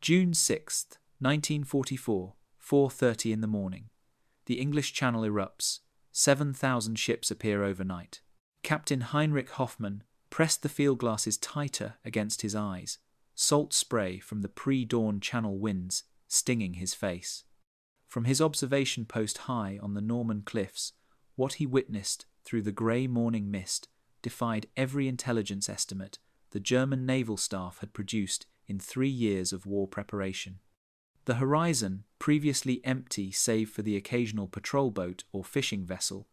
June 6th, 1944, 4:30 in the morning. The English Channel erupts. 7,000 ships appear overnight. Captain Heinrich Hoffmann pressed the field glasses tighter against his eyes, salt spray from the pre-dawn Channel winds stinging his face. From his observation post high on the Norman cliffs, what he witnessed through the grey morning mist defied every intelligence estimate the German naval staff had produced in 3 years of war preparation. The horizon, previously empty save for the occasional patrol boat or fishing vessel,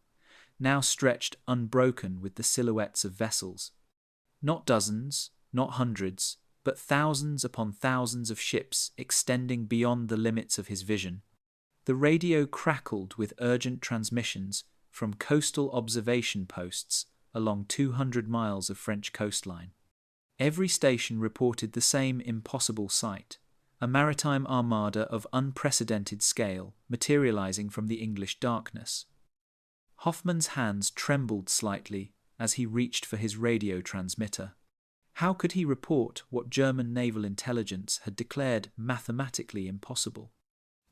now stretched unbroken with the silhouettes of vessels. Not dozens, not hundreds, but thousands upon thousands of ships extending beyond the limits of his vision. The radio crackled with urgent transmissions from coastal observation posts along 200 miles of French coastline. Every station reported the same impossible sight, a maritime armada of unprecedented scale materializing from the English darkness. Hoffmann's hands trembled slightly as he reached for his radio transmitter. How could he report what German naval intelligence had declared mathematically impossible?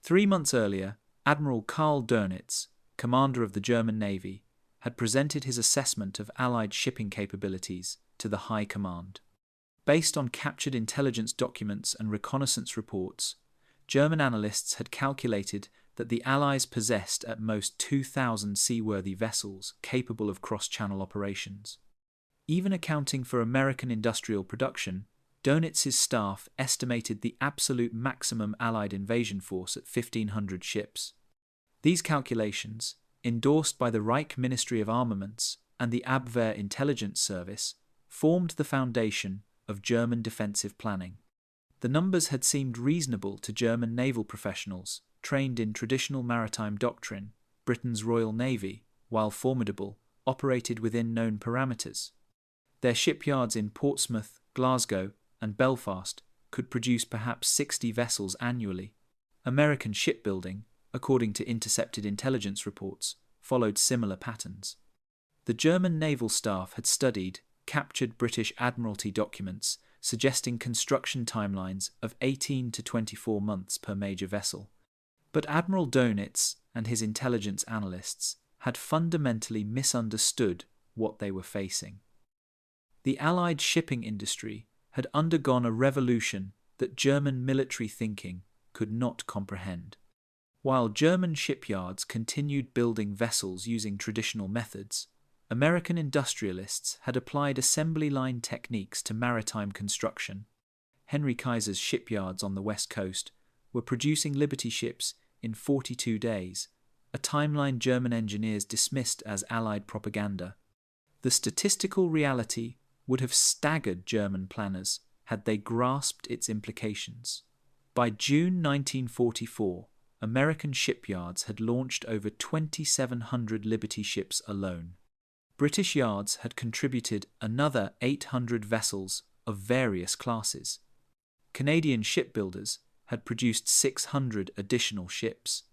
3 months earlier, Admiral Karl Dönitz, commander of the German Navy, had presented his assessment of Allied shipping capabilities to the High Command. Based on captured intelligence documents and reconnaissance reports, German analysts had calculated that the Allies possessed at most 2,000 seaworthy vessels capable of cross-channel operations. Even accounting for American industrial production, Dönitz's staff estimated the absolute maximum Allied invasion force at 1,500 ships. These calculations, endorsed by the Reich Ministry of Armaments and the Abwehr Intelligence Service, formed the foundation of German defensive planning. The numbers had seemed reasonable to German naval professionals trained in traditional maritime doctrine. Britain's Royal Navy, while formidable, operated within known parameters. Their shipyards in Portsmouth, Glasgow, and Belfast could produce perhaps 60 vessels annually. American shipbuilding, according to intercepted intelligence reports, followed similar patterns. The German naval staff had studied captured British Admiralty documents suggesting construction timelines of 18 to 24 months per major vessel. But Admiral Dönitz and his intelligence analysts had fundamentally misunderstood what they were facing. The Allied shipping industry had undergone a revolution that German military thinking could not comprehend. While German shipyards continued building vessels using traditional methods, American industrialists had applied assembly line techniques to maritime construction. Henry Kaiser's shipyards on the West Coast were producing Liberty ships in 42 days, a timeline German engineers dismissed as Allied propaganda. The statistical reality would have staggered German planners had they grasped its implications. By June 1944, American shipyards had launched over 2,700 Liberty ships alone. British yards had contributed another 800 vessels of various classes. Canadian shipbuilders had produced 600 additional ships.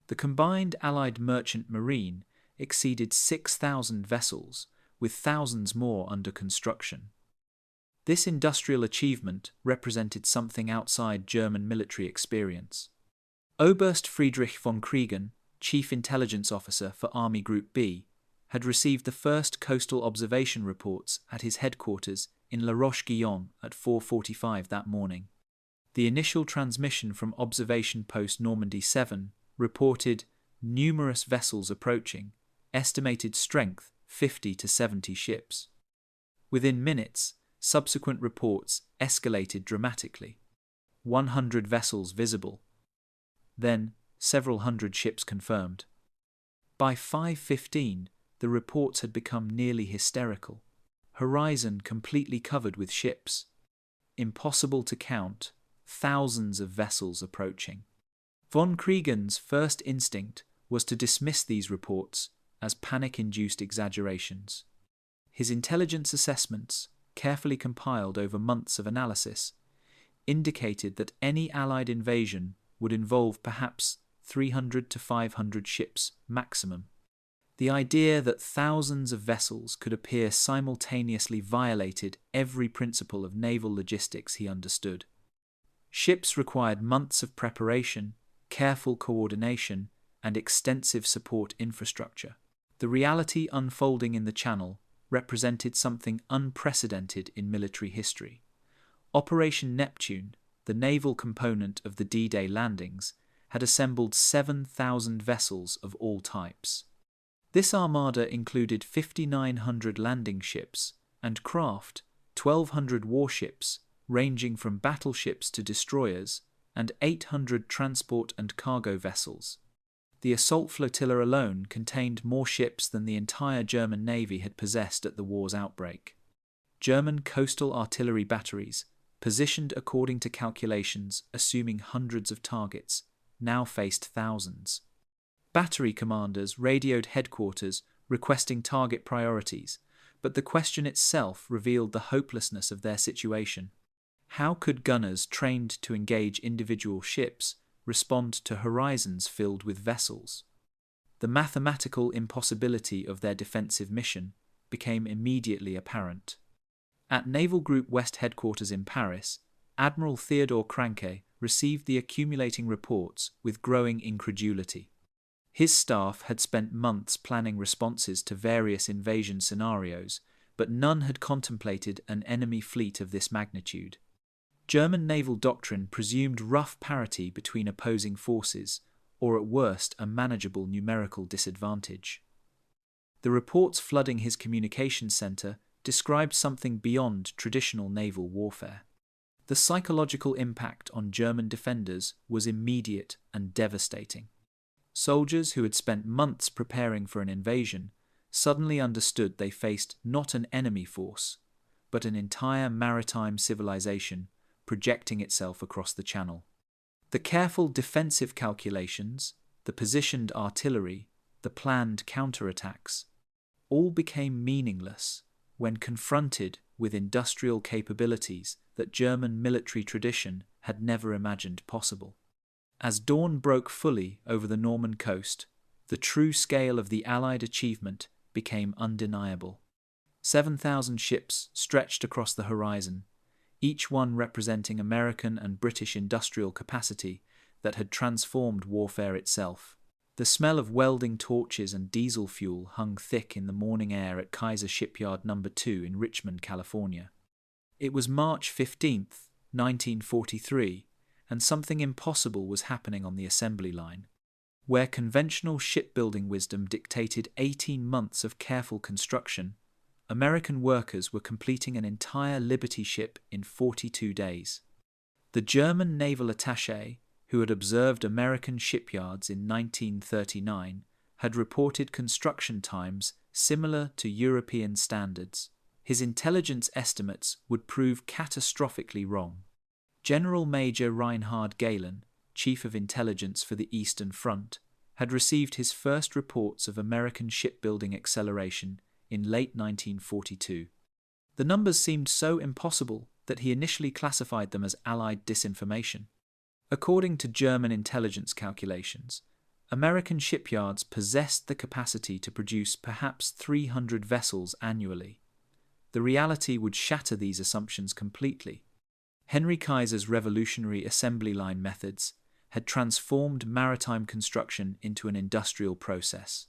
The combined Allied merchant marine exceeded 6,000 vessels, with thousands more under construction. This industrial achievement represented something outside German military experience. Oberst Friedrich von Kriegen, Chief Intelligence Officer for Army Group B, had received the first coastal observation reports at his headquarters in La Roche-Guyon at 4:45 that morning. The initial transmission from Observation Post Normandy 7 reported numerous vessels approaching, estimated strength 50 to 70 ships. Within minutes, subsequent reports escalated dramatically. 100 vessels visible. Then, several hundred ships confirmed. By 5:15, the reports had become nearly hysterical. Horizon completely covered with ships. Impossible to count, thousands of vessels approaching. Von Kriegen's first instinct was to dismiss these reports as panic-induced exaggerations. His intelligence assessments, carefully compiled over months of analysis, indicated that any Allied invasion would involve perhaps 300 to 500 ships maximum. The idea that thousands of vessels could appear simultaneously violated every principle of naval logistics he understood. Ships required months of preparation, careful coordination, and extensive support infrastructure. The reality unfolding in the Channel represented something unprecedented in military history. Operation Neptune, the naval component of the D-Day landings, had assembled 7,000 vessels of all types. This armada included 5,900 landing ships and craft, 1,200 warships, ranging from battleships to destroyers, and 800 transport and cargo vessels. The assault flotilla alone contained more ships than the entire German navy had possessed at the war's outbreak. German coastal artillery batteries, positioned according to calculations assuming hundreds of targets, now faced thousands. Battery commanders radioed headquarters requesting target priorities, but the question itself revealed the hopelessness of their situation. How could gunners trained to engage individual ships respond to horizons filled with vessels? The mathematical impossibility of their defensive mission became immediately apparent. At Naval Group West headquarters in Paris, Admiral Theodore Cranke received the accumulating reports with growing incredulity. His staff had spent months planning responses to various invasion scenarios, but none had contemplated an enemy fleet of this magnitude. German naval doctrine presumed rough parity between opposing forces, or at worst a manageable numerical disadvantage. The reports flooding his communications center described something beyond traditional naval warfare. The psychological impact on German defenders was immediate and devastating. Soldiers who had spent months preparing for an invasion suddenly understood they faced not an enemy force, but an entire maritime civilization projecting itself across the Channel. The careful defensive calculations, the positioned artillery, the planned counterattacks, all became meaningless when confronted with industrial capabilities that German military tradition had never imagined possible. As dawn broke fully over the Norman coast, the true scale of the Allied achievement became undeniable. 7,000 ships stretched across the horizon, each one representing American and British industrial capacity that had transformed warfare itself. The smell of welding torches and diesel fuel hung thick in the morning air at Kaiser Shipyard No. 2 in Richmond, California. It was March 15th, 1943, and something impossible was happening on the assembly line. Where conventional shipbuilding wisdom dictated 18 months of careful construction, American workers were completing an entire Liberty ship in 42 days. The German naval attaché, who had observed American shipyards in 1939, had reported construction times similar to European standards. His intelligence estimates would prove catastrophically wrong. General Major Reinhard Gehlen, Chief of Intelligence for the Eastern Front, had received his first reports of American shipbuilding acceleration in late 1942. The numbers seemed so impossible that he initially classified them as Allied disinformation. According to German intelligence calculations, American shipyards possessed the capacity to produce perhaps 300 vessels annually. The reality would shatter these assumptions completely. Henry Kaiser's revolutionary assembly line methods had transformed maritime construction into an industrial process.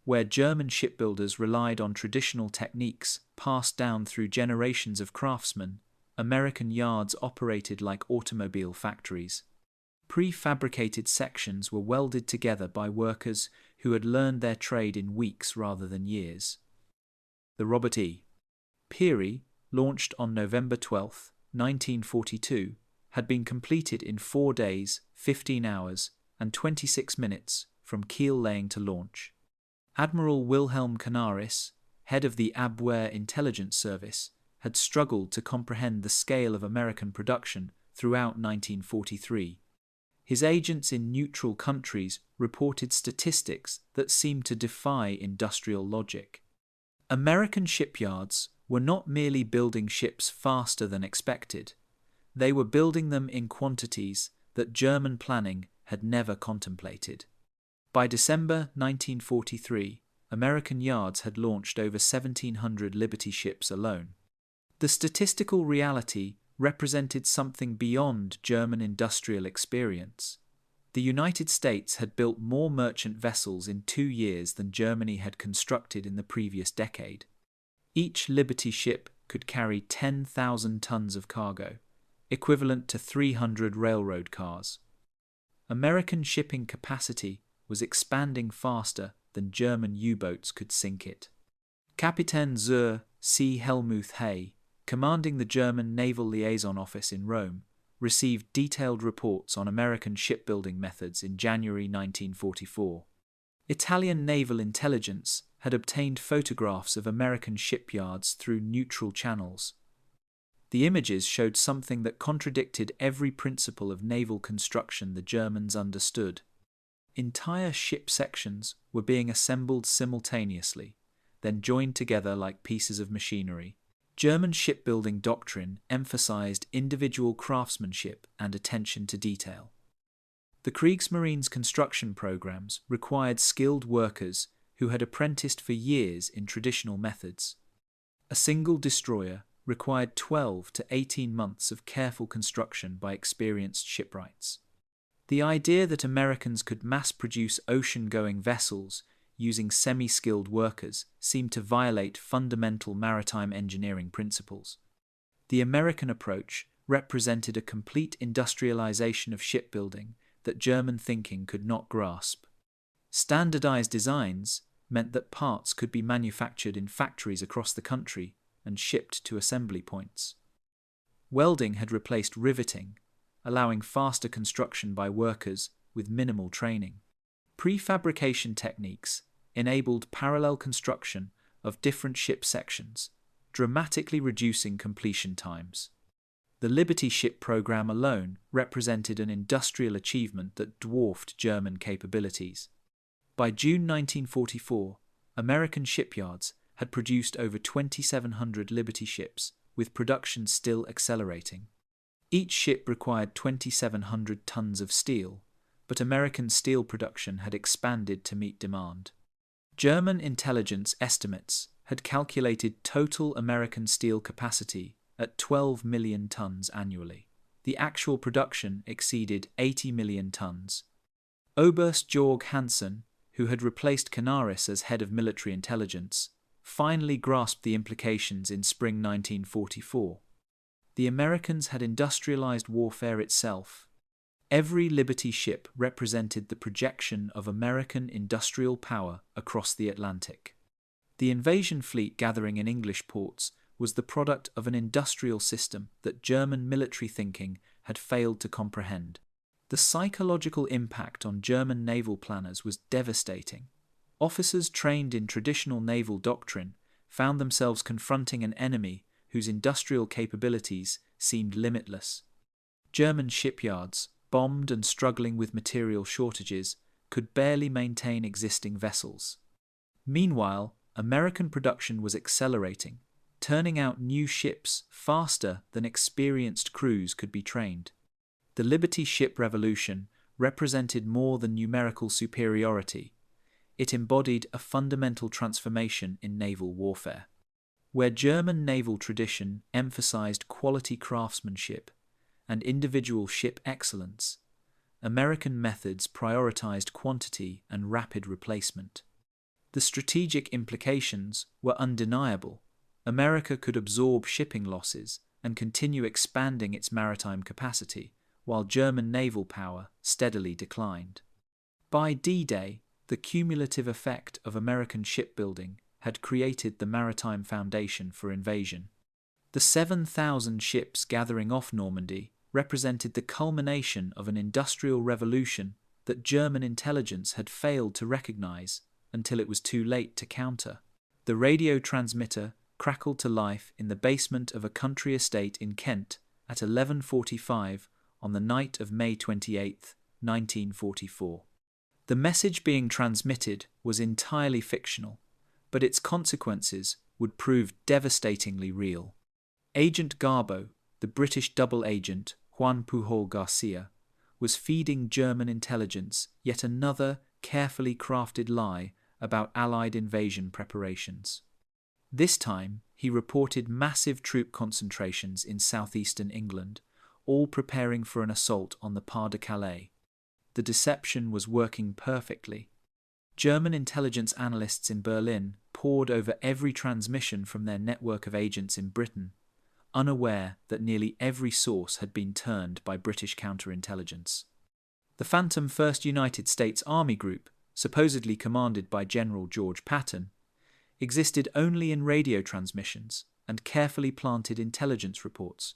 Where German shipbuilders relied on traditional techniques passed down through generations of craftsmen, American yards operated like automobile factories. Prefabricated sections were welded together by workers who had learned their trade in weeks rather than years. The Robert E. Peary, launched on November 12, 1942, had been completed in 4 days, 15 hours, and 26 minutes from keel laying to launch. Admiral Wilhelm Canaris, head of the Abwehr Intelligence Service, had struggled to comprehend the scale of American production throughout 1943. His agents in neutral countries reported statistics that seemed to defy industrial logic. American shipyards were not merely building ships faster than expected, they were building them in quantities that German planning had never contemplated. By December 1943, American yards had launched over 1,700 Liberty ships alone. The statistical reality represented something beyond German industrial experience. The United States had built more merchant vessels in 2 years than Germany had constructed in the previous decade. Each Liberty ship could carry 10,000 tons of cargo, equivalent to 300 railroad cars. American shipping capacity was expanding faster than German U-boats could sink it. Kapitän zur See Helmuth Hay, commanding the German Naval Liaison Office in Rome, received detailed reports on American shipbuilding methods in January 1944. Italian naval intelligence had obtained photographs of American shipyards through neutral channels. The images showed something that contradicted every principle of naval construction the Germans understood. Entire ship sections were being assembled simultaneously, then joined together like pieces of machinery. German shipbuilding doctrine emphasized individual craftsmanship and attention to detail. The Kriegsmarine's construction programs required skilled workers who had apprenticed for years in traditional methods. A single destroyer required 12 to 18 months of careful construction by experienced shipwrights. The idea that Americans could mass-produce ocean-going vessels using semi-skilled workers seemed to violate fundamental maritime engineering principles. The American approach represented a complete industrialization of shipbuilding that German thinking could not grasp. Standardized designs meant that parts could be manufactured in factories across the country and shipped to assembly points. Welding had replaced riveting, allowing faster construction by workers with minimal training. Prefabrication techniques enabled parallel construction of different ship sections, dramatically reducing completion times. The Liberty ship program alone represented an industrial achievement that dwarfed German capabilities. By June 1944, American shipyards had produced over 2,700 Liberty ships, with production still accelerating. Each ship required 2,700 tons of steel, but American steel production had expanded to meet demand. German intelligence estimates had calculated total American steel capacity at 12 million tons annually. The actual production exceeded 80 million tons. Oberst Georg Hansen, who had replaced Canaris as head of military intelligence, finally grasped the implications in spring 1944. The Americans had industrialized warfare itself. Every Liberty ship represented the projection of American industrial power across the Atlantic. The invasion fleet gathering in English ports was the product of an industrial system that German military thinking had failed to comprehend. The psychological impact on German naval planners was devastating. Officers trained in traditional naval doctrine found themselves confronting an enemy whose industrial capabilities seemed limitless. German shipyards, bombed and struggling with material shortages, could barely maintain existing vessels. Meanwhile, American production was accelerating, turning out new ships faster than experienced crews could be trained. The Liberty ship revolution represented more than numerical superiority. It embodied a fundamental transformation in naval warfare. Where German naval tradition emphasized quality craftsmanship and individual ship excellence, American methods prioritized quantity and rapid replacement. The strategic implications were undeniable. America could absorb shipping losses and continue expanding its maritime capacity, while German naval power steadily declined. By D-Day, the cumulative effect of American shipbuilding had created the maritime foundation for invasion. The 7,000 ships gathering off Normandy represented the culmination of an industrial revolution that German intelligence had failed to recognize until it was too late to counter. The radio transmitter crackled to life in the basement of a country estate in Kent at 11:45 on the night of May 28, 1944. The message being transmitted was entirely fictional, but its consequences would prove devastatingly real. Agent Garbo, the British double agent Juan Pujol Garcia, was feeding German intelligence yet another carefully crafted lie about Allied invasion preparations. This time, he reported massive troop concentrations in southeastern England, all preparing for an assault on the Pas-de-Calais. The deception was working perfectly. German intelligence analysts in Berlin pored over every transmission from their network of agents in Britain, unaware that nearly every source had been turned by British counterintelligence. The phantom 1st United States Army Group, supposedly commanded by General George Patton, existed only in radio transmissions and carefully planted intelligence reports.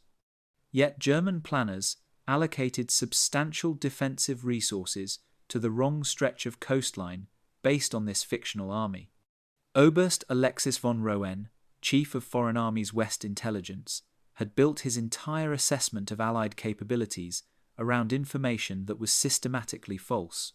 Yet German planners allocated substantial defensive resources to the wrong stretch of coastline based on this fictional army. Oberst Alexis von Roen, chief of Foreign Armies West Intelligence, had built his entire assessment of Allied capabilities around information that was systematically false.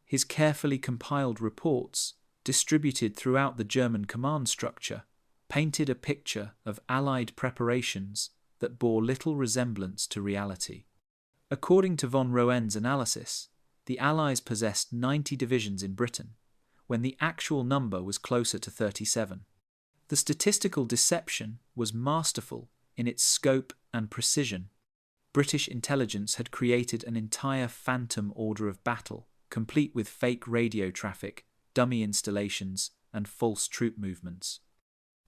His carefully compiled reports, distributed throughout the German command structure, painted a picture of Allied preparations that bore little resemblance to reality. According to von Roen's analysis, the Allies possessed 90 divisions in Britain, when the actual number was closer to 37. The statistical deception was masterful in its scope and precision. British intelligence had created an entire phantom order of battle, complete with fake radio traffic, dummy installations, and false troop movements.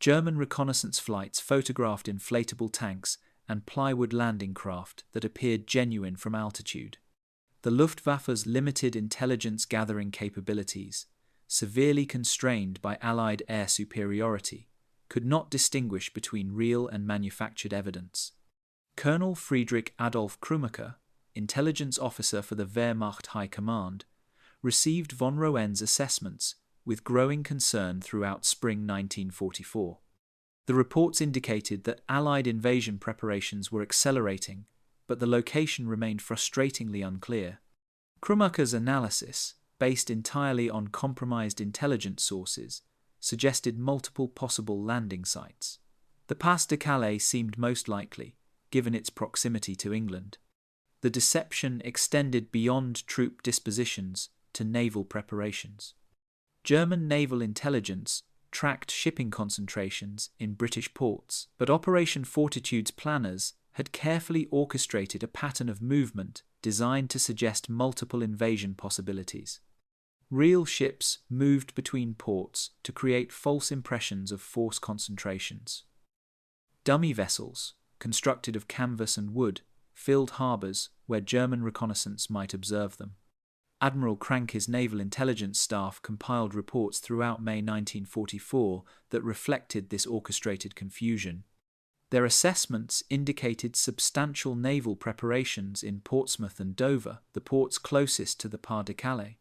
German reconnaissance flights photographed inflatable tanks and plywood landing craft that appeared genuine from altitude. The Luftwaffe's limited intelligence-gathering capabilities, severely constrained by Allied air superiority, could not distinguish between real and manufactured evidence. Colonel Friedrich Adolf Krummacher, intelligence officer for the Wehrmacht High Command, received von Roen's assessments with growing concern throughout spring 1944. The reports indicated that Allied invasion preparations were accelerating, but the location remained frustratingly unclear. Krummacher's analysis, based entirely on compromised intelligence sources, suggested multiple possible landing sites. The Pas-de-Calais seemed most likely, given its proximity to England. The deception extended beyond troop dispositions to naval preparations. German naval intelligence tracked shipping concentrations in British ports, but Operation Fortitude's planners had carefully orchestrated a pattern of movement designed to suggest multiple invasion possibilities. Real ships moved between ports to create false impressions of force concentrations. Dummy vessels, constructed of canvas and wood, filled harbours where German reconnaissance might observe them. Admiral Kranke's naval intelligence staff compiled reports throughout May 1944 that reflected this orchestrated confusion. Their assessments indicated substantial naval preparations in Portsmouth and Dover, the ports closest to the Pas-de-Calais.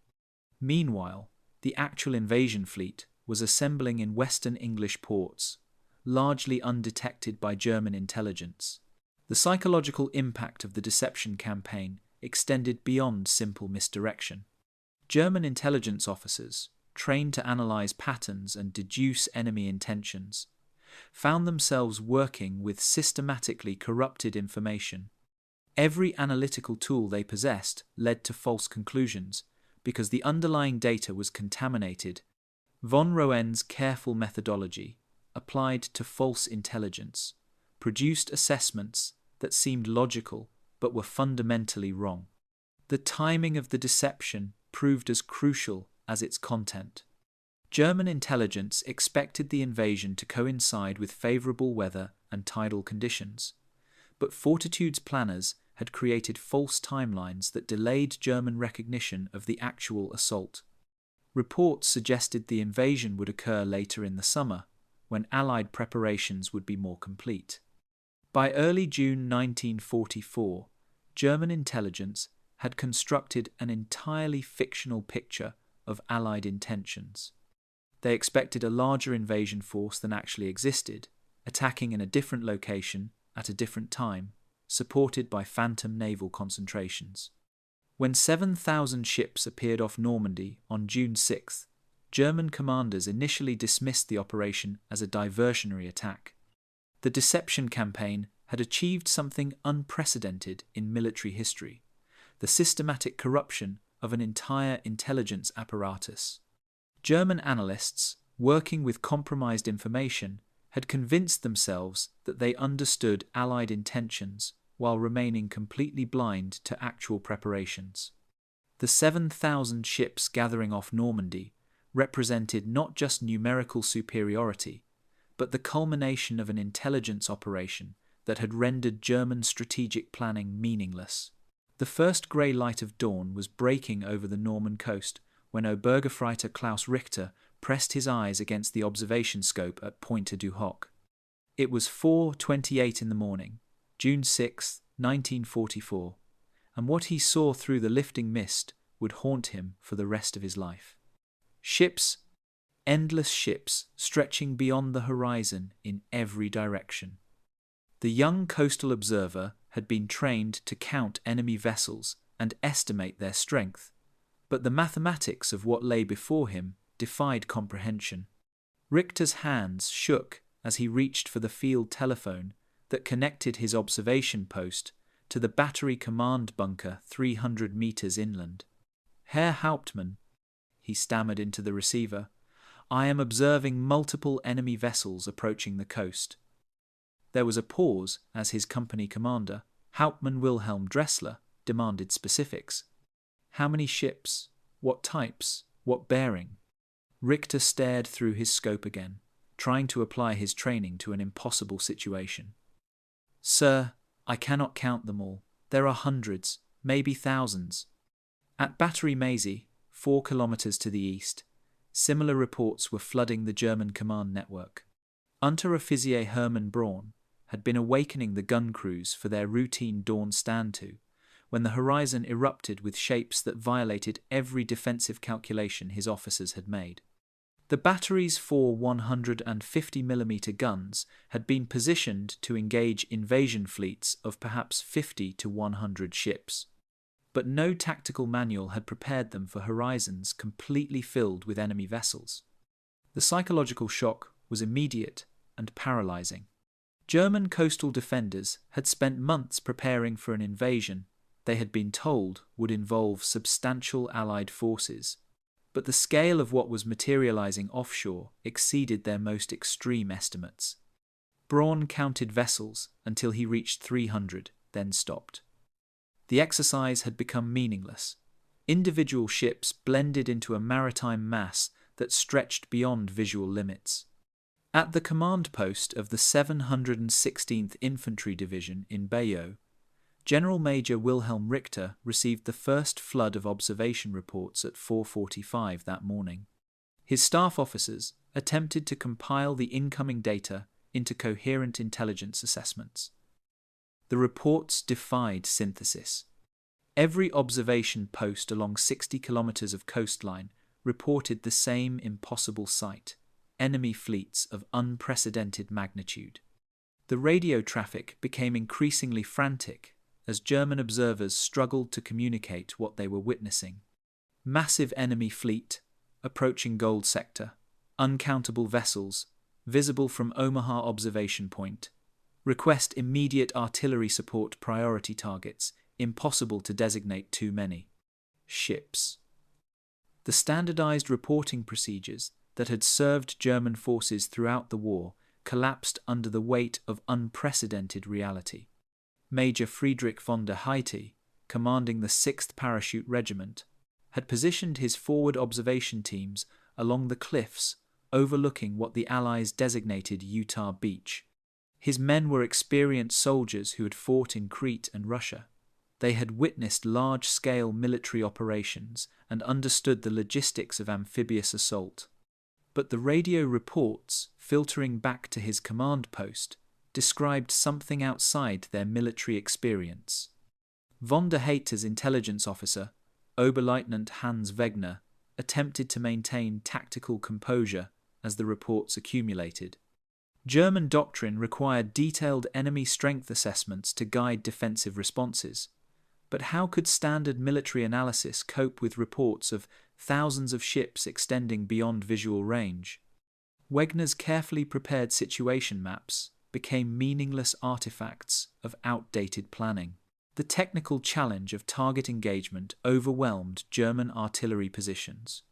Meanwhile, the actual invasion fleet was assembling in Western English ports, largely undetected by German intelligence. The psychological impact of the deception campaign extended beyond simple misdirection. German intelligence officers, trained to analyze patterns and deduce enemy intentions, found themselves working with systematically corrupted information. Every analytical tool they possessed led to false conclusions because the underlying data was contaminated. Von Roen's careful methodology, applied to false intelligence, produced assessments that seemed logical but were fundamentally wrong. The timing of the deception proved as crucial as its content. German intelligence expected the invasion to coincide with favourable weather and tidal conditions, but Fortitude's planners had created false timelines that delayed German recognition of the actual assault. Reports suggested the invasion would occur later in the summer, when Allied preparations would be more complete. By early June 1944, German intelligence had constructed an entirely fictional picture of Allied intentions. They expected a larger invasion force than actually existed, attacking in a different location at a different time, supported by phantom naval concentrations. When 7,000 ships appeared off Normandy on June 6th, German commanders initially dismissed the operation as a diversionary attack. The deception campaign had achieved something unprecedented in military history: the systematic corruption of an entire intelligence apparatus. German analysts, working with compromised information, had convinced themselves that they understood Allied intentions while remaining completely blind to actual preparations. The 7,000 ships gathering off Normandy represented not just numerical superiority, but the culmination of an intelligence operation that had rendered German strategic planning meaningless. The first grey light of dawn was breaking over the Norman coast when Obergefreiter Klaus Richter pressed his eyes against the observation scope at Pointe du Hoc. It was 4:28 in the morning, June 6, 1944, and what he saw through the lifting mist would haunt him for the rest of his life. Ships, endless ships stretching beyond the horizon in every direction. The young coastal observer had been trained to count enemy vessels and estimate their strength, but the mathematics of what lay before him defied comprehension. Richter's hands shook as he reached for the field telephone that connected his observation post to the battery command bunker 300 meters inland. "Herr Hauptmann," he stammered into the receiver, "I am observing multiple enemy vessels approaching the coast." There was a pause as his company commander, Hauptmann Wilhelm Dressler, demanded specifics. How many ships? What types? What bearing? Richter stared through his scope again, trying to apply his training to an impossible situation. "Sir, I cannot count them all. There are hundreds, maybe thousands." At Battery Maisie, 4 kilometers to the east, similar reports were flooding the German command network. Unteroffizier Hermann Braun had been awakening the gun crews for their routine dawn stand-to when the horizon erupted with shapes that violated every defensive calculation his officers had made. The battery's 4 150mm guns had been positioned to engage invasion fleets of perhaps 50 to 100 ships. But no tactical manual had prepared them for horizons completely filled with enemy vessels. The psychological shock was immediate and paralyzing. German coastal defenders had spent months preparing for an invasion they had been told would involve substantial Allied forces, but the scale of what was materializing offshore exceeded their most extreme estimates. Braun counted vessels until he reached 300, then stopped. The exercise had become meaningless. Individual ships blended into a maritime mass that stretched beyond visual limits. At the command post of the 716th Infantry Division in Bayeux, General Major Wilhelm Richter received the first flood of observation reports at 4:45 that morning. His staff officers attempted to compile the incoming data into coherent intelligence assessments. The reports defied synthesis. Every observation post along 60 kilometers of coastline reported the same impossible sight: enemy fleets of unprecedented magnitude. The radio traffic became increasingly frantic as German observers struggled to communicate what they were witnessing. Massive enemy fleet, approaching gold sector, uncountable vessels, visible from Omaha observation point, request immediate artillery support priority targets, impossible to designate too many. Ships. The standardized reporting procedures that had served German forces throughout the war collapsed under the weight of unprecedented reality. Major Friedrich von der Heydte, commanding the 6th Parachute Regiment, had positioned his forward observation teams along the cliffs overlooking what the Allies designated Utah Beach. His men were experienced soldiers who had fought in Crete and Russia. They had witnessed large-scale military operations and understood the logistics of amphibious assault. But the radio reports, filtering back to his command post, described something outside their military experience. Von der Heydte's intelligence officer, Oberleutnant Hans Wegner, attempted to maintain tactical composure as the reports accumulated. German doctrine required detailed enemy strength assessments to guide defensive responses. But how could standard military analysis cope with reports of thousands of ships extending beyond visual range? Wegner's carefully prepared situation maps became meaningless artifacts of outdated planning. The technical challenge of target engagement overwhelmed German artillery positions.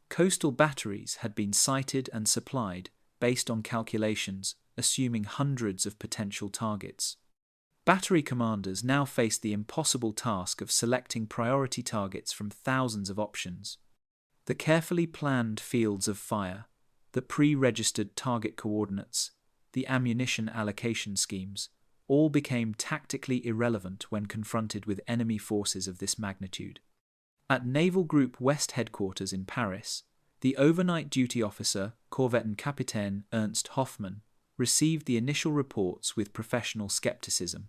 Coastal batteries had been sighted and supplied, based on calculations, assuming hundreds of potential targets. Battery commanders now faced the impossible task of selecting priority targets from thousands of options. The carefully planned fields of fire, the pre-registered target coordinates, the ammunition allocation schemes, all became tactically irrelevant when confronted with enemy forces of this magnitude. At Naval Group West headquarters in Paris, the overnight duty officer, Korvettenkapitän Ernst Hoffmann, received the initial reports with professional skepticism.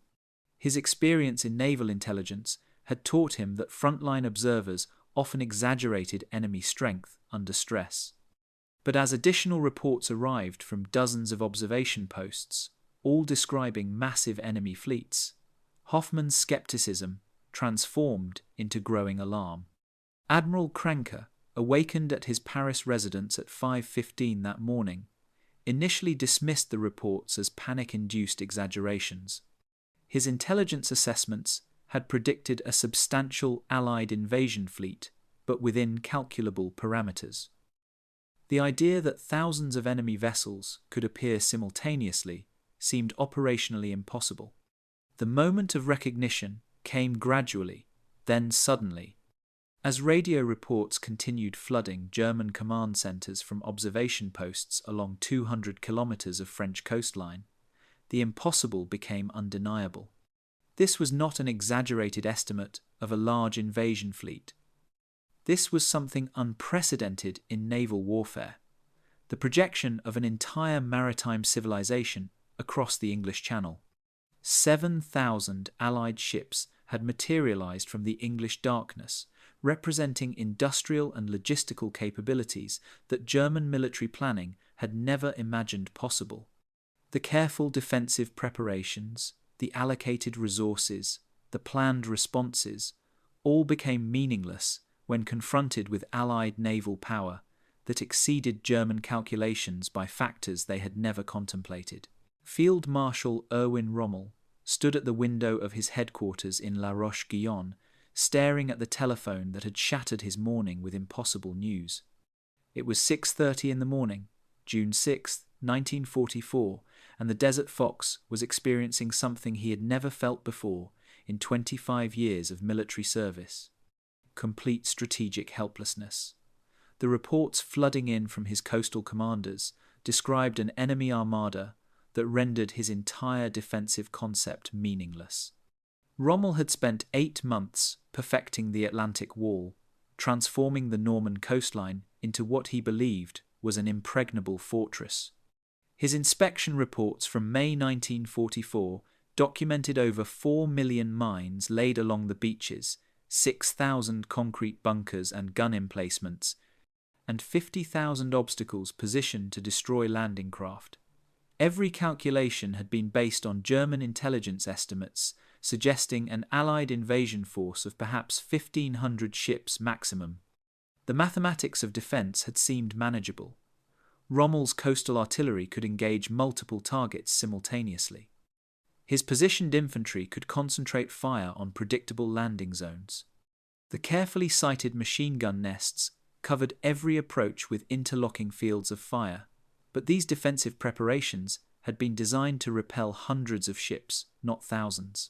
His experience in naval intelligence had taught him that frontline observers often exaggerated enemy strength under stress. But as additional reports arrived from dozens of observation posts, all describing massive enemy fleets, Hoffmann's skepticism transformed into growing alarm. Admiral Kranke, awakened at his Paris residence at 5:15 that morning, initially dismissed the reports as panic-induced exaggerations. His intelligence assessments had predicted a substantial Allied invasion fleet, but within calculable parameters. The idea that thousands of enemy vessels could appear simultaneously seemed operationally impossible. The moment of recognition came gradually, then suddenly. As radio reports continued flooding German command centers from observation posts along 200 kilometers of French coastline, the impossible became undeniable. This was not an exaggerated estimate of a large invasion fleet. This was something unprecedented in naval warfare, the projection of an entire maritime civilization across the English Channel. 7,000 Allied ships had materialized from the English darkness, representing industrial and logistical capabilities that German military planning had never imagined possible. The careful defensive preparations, the allocated resources, the planned responses, all became meaningless when confronted with Allied naval power that exceeded German calculations by factors they had never contemplated. Field Marshal Erwin Rommel stood at the window of his headquarters in La Roche-Guyon, staring at the telephone that had shattered his morning with impossible news. It was 6:30 in the morning, June 6, 1944, and the Desert Fox was experiencing something he had never felt before in 25 years of military service: complete strategic helplessness. The reports flooding in from his coastal commanders described an enemy armada that rendered his entire defensive concept meaningless. Rommel had spent 8 months perfecting the Atlantic Wall, transforming the Norman coastline into what he believed was an impregnable fortress. His inspection reports from May 1944 documented over 4 million mines laid along the beaches, 6,000 concrete bunkers and gun emplacements, and 50,000 obstacles positioned to destroy landing craft. Every calculation had been based on German intelligence estimates suggesting an Allied invasion force of perhaps 1,500 ships maximum. The mathematics of defense had seemed manageable. Rommel's coastal artillery could engage multiple targets simultaneously. His positioned infantry could concentrate fire on predictable landing zones. The carefully sited machine gun nests covered every approach with interlocking fields of fire, but these defensive preparations had been designed to repel hundreds of ships, not thousands.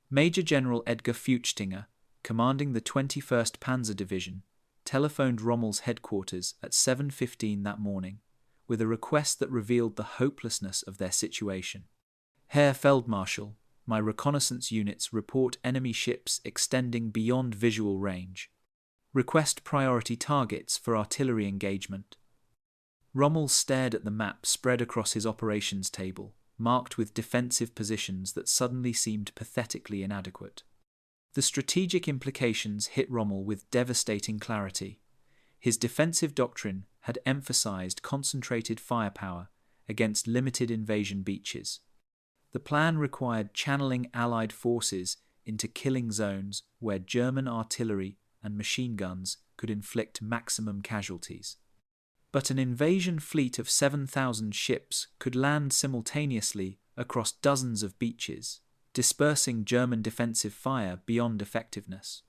Major General Edgar Feuchtinger, commanding the 21st Panzer Division, telephoned Rommel's headquarters at 7:15 that morning with a request that revealed the hopelessness of their situation. "Herr Feldmarschall, my reconnaissance units report enemy ships extending beyond visual range. Request priority targets for artillery engagement." Rommel stared at the map spread across his operations table, marked with defensive positions that suddenly seemed pathetically inadequate. The strategic implications hit Rommel with devastating clarity. His defensive doctrine had emphasized concentrated firepower against limited invasion beaches. The plan required channeling Allied forces into killing zones where German artillery and machine guns could inflict maximum casualties. But an invasion fleet of 7,000 ships could land simultaneously across dozens of beaches, dispersing German defensive fire beyond effectiveness.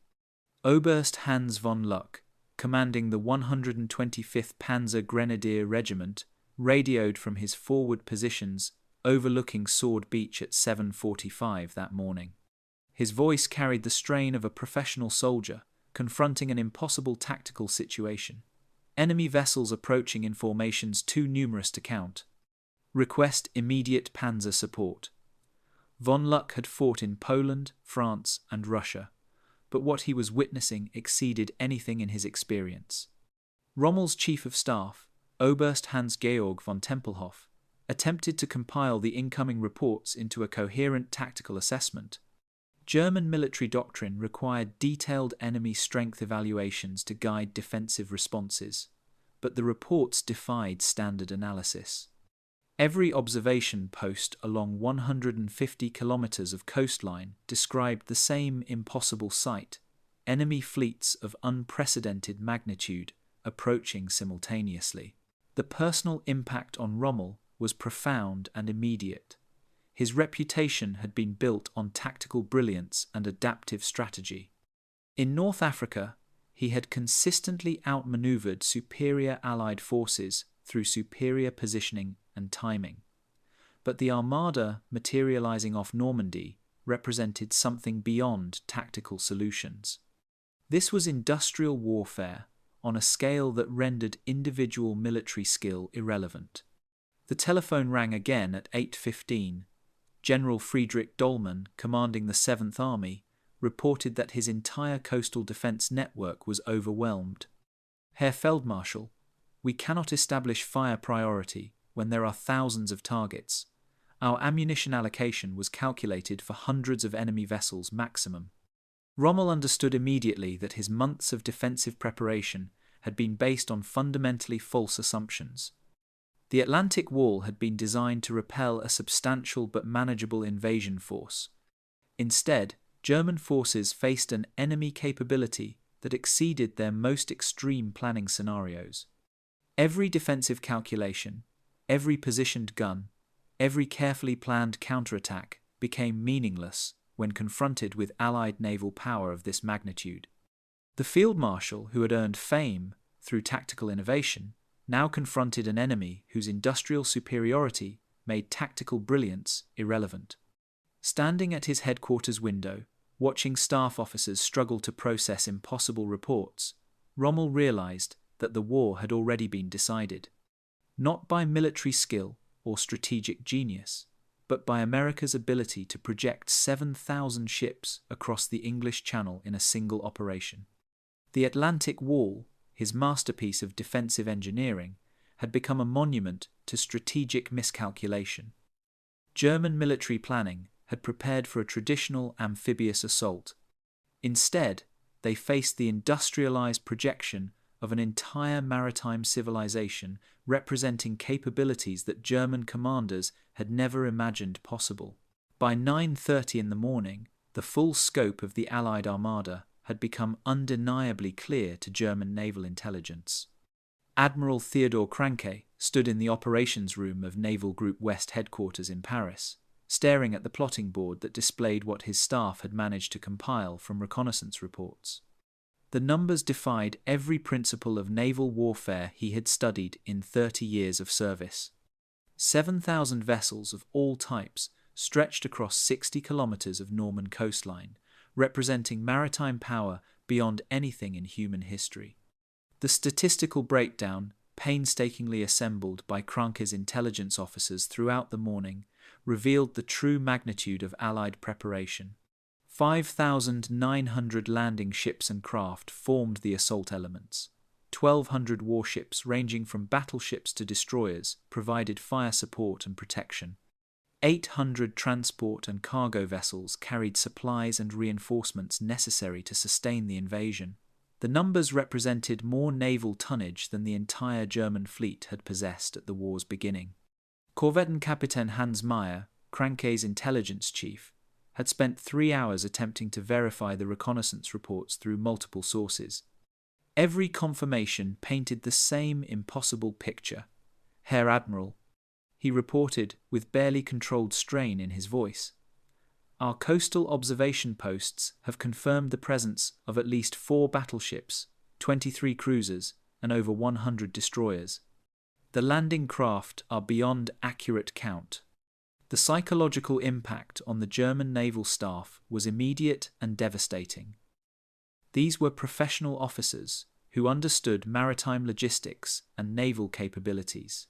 Oberst Hans von Luck, commanding the 125th Panzer Grenadier Regiment, radioed from his forward positions overlooking Sword Beach at 7:45 that morning. His voice carried the strain of a professional soldier confronting an impossible tactical situation. Enemy vessels approaching in formations too numerous to count. Request immediate panzer support. Von Luck had fought in Poland, France, and Russia, but what he was witnessing exceeded anything in his experience. Rommel's chief of staff, Oberst Hans-Georg von Tempelhof, attempted to compile the incoming reports into a coherent tactical assessment. German military doctrine required detailed enemy strength evaluations to guide defensive responses, but the reports defied standard analysis. Every observation post along 150 kilometers of coastline described the same impossible sight: enemy fleets of unprecedented magnitude approaching simultaneously. The personal impact on Rommel was profound and immediate. His reputation had been built on tactical brilliance and adaptive strategy. In North Africa, he had consistently outmaneuvered superior Allied forces through superior positioning and timing. But the Armada materializing off Normandy represented something beyond tactical solutions. This was industrial warfare on a scale that rendered individual military skill irrelevant. The telephone rang again at 8:15. General Friedrich Dollmann, commanding the 7th Army, reported that his entire coastal defense network was overwhelmed. Herr Feldmarschall, we cannot establish fire priority when there are thousands of targets. Our ammunition allocation was calculated for hundreds of enemy vessels maximum. Rommel understood immediately that his months of defensive preparation had been based on fundamentally false assumptions. The Atlantic Wall had been designed to repel a substantial but manageable invasion force. Instead, German forces faced an enemy capability that exceeded their most extreme planning scenarios. Every defensive calculation, every positioned gun, every carefully planned counterattack became meaningless when confronted with Allied naval power of this magnitude. The Field Marshal, who had earned fame through tactical innovation, now confronted an enemy whose industrial superiority made tactical brilliance irrelevant. Standing at his headquarters window, watching staff officers struggle to process impossible reports, Rommel realized that the war had already been decided. Not by military skill or strategic genius, but by America's ability to project 7,000 ships across the English Channel in a single operation. The Atlantic Wall, his masterpiece of defensive engineering, had become a monument to strategic miscalculation. German military planning had prepared for a traditional amphibious assault. Instead, they faced the industrialized projection of an entire maritime civilization representing capabilities that German commanders had never imagined possible. By 9:30 in the morning, the full scope of the Allied Armada had become undeniably clear to German naval intelligence. Admiral Theodor Kranke stood in the operations room of Naval Group West headquarters in Paris, staring at the plotting board that displayed what his staff had managed to compile from reconnaissance reports. The numbers defied every principle of naval warfare he had studied in 30 years of service. 7,000 vessels of all types stretched across 60 kilometers of Norman coastline, representing maritime power beyond anything in human history. The statistical breakdown, painstakingly assembled by Kranke's intelligence officers throughout the morning, revealed the true magnitude of Allied preparation. 5,900 landing ships and craft formed the assault elements. 1,200 warships ranging from battleships to destroyers provided fire support and protection. 800 transport and cargo vessels carried supplies and reinforcements necessary to sustain the invasion. The numbers represented more naval tonnage than the entire German fleet had possessed at the war's beginning. Korvettenkapitän Hans Meyer, Kranke's intelligence chief, had spent 3 hours attempting to verify the reconnaissance reports through multiple sources. Every confirmation painted the same impossible picture. Herr Admiral, he reported with barely controlled strain in his voice, our coastal observation posts have confirmed the presence of at least 4 battleships, 23 cruisers, and over 100 destroyers. The landing craft are beyond accurate count. The psychological impact on the German naval staff was immediate and devastating. These were professional officers who understood maritime logistics and naval capabilities.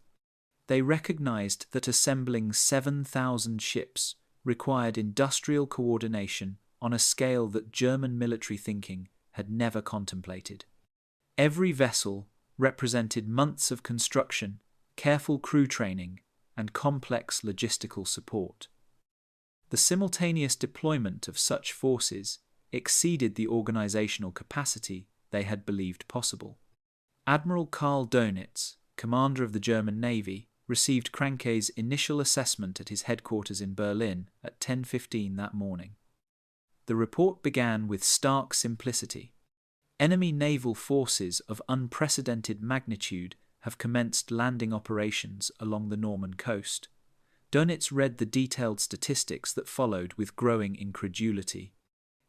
They recognized that assembling 7,000 ships required industrial coordination on a scale that German military thinking had never contemplated. Every vessel represented months of construction, careful crew training, and complex logistical support. The simultaneous deployment of such forces exceeded the organizational capacity they had believed possible. Admiral Karl Dönitz, commander of the German Navy, received Kranke's initial assessment at his headquarters in Berlin at 10:15 that morning. The report began with stark simplicity. Enemy naval forces of unprecedented magnitude have commenced landing operations along the Norman coast. Dönitz read the detailed statistics that followed with growing incredulity.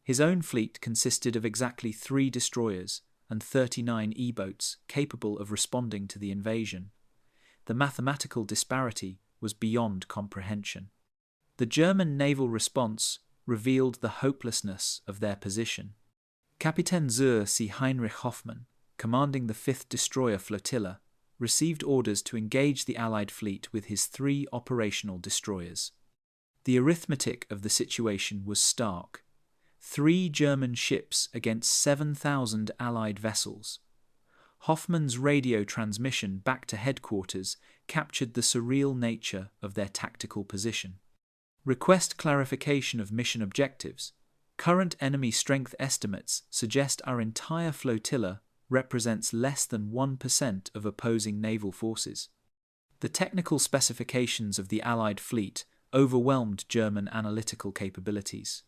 His own fleet consisted of exactly 3 destroyers and 39 E-boats capable of responding to the invasion. The mathematical disparity was beyond comprehension. The German naval response revealed the hopelessness of their position. Kapitän Sir C. Heinrich Hoffmann, commanding the 5th Destroyer Flotilla, received orders to engage the Allied fleet with his 3 operational destroyers. The arithmetic of the situation was stark. 3 German ships against 7,000 Allied vessels. Hoffmann's radio transmission back to headquarters captured the surreal nature of their tactical position. Request clarification of mission objectives. Current enemy strength estimates suggest our entire flotilla represents less than 1% of opposing naval forces. The technical specifications of the Allied fleet overwhelmed German analytical capabilities.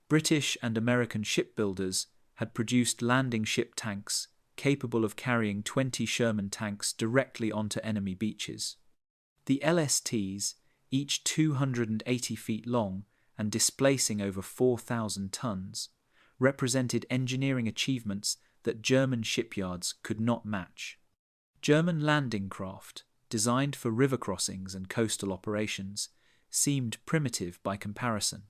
British and American shipbuilders had produced landing ship tanks capable of carrying 20 Sherman tanks directly onto enemy beaches. The LSTs, each 280 feet long and displacing over 4,000 tons, represented engineering achievements that German shipyards could not match. German landing craft, designed for river crossings and coastal operations, seemed primitive by comparison.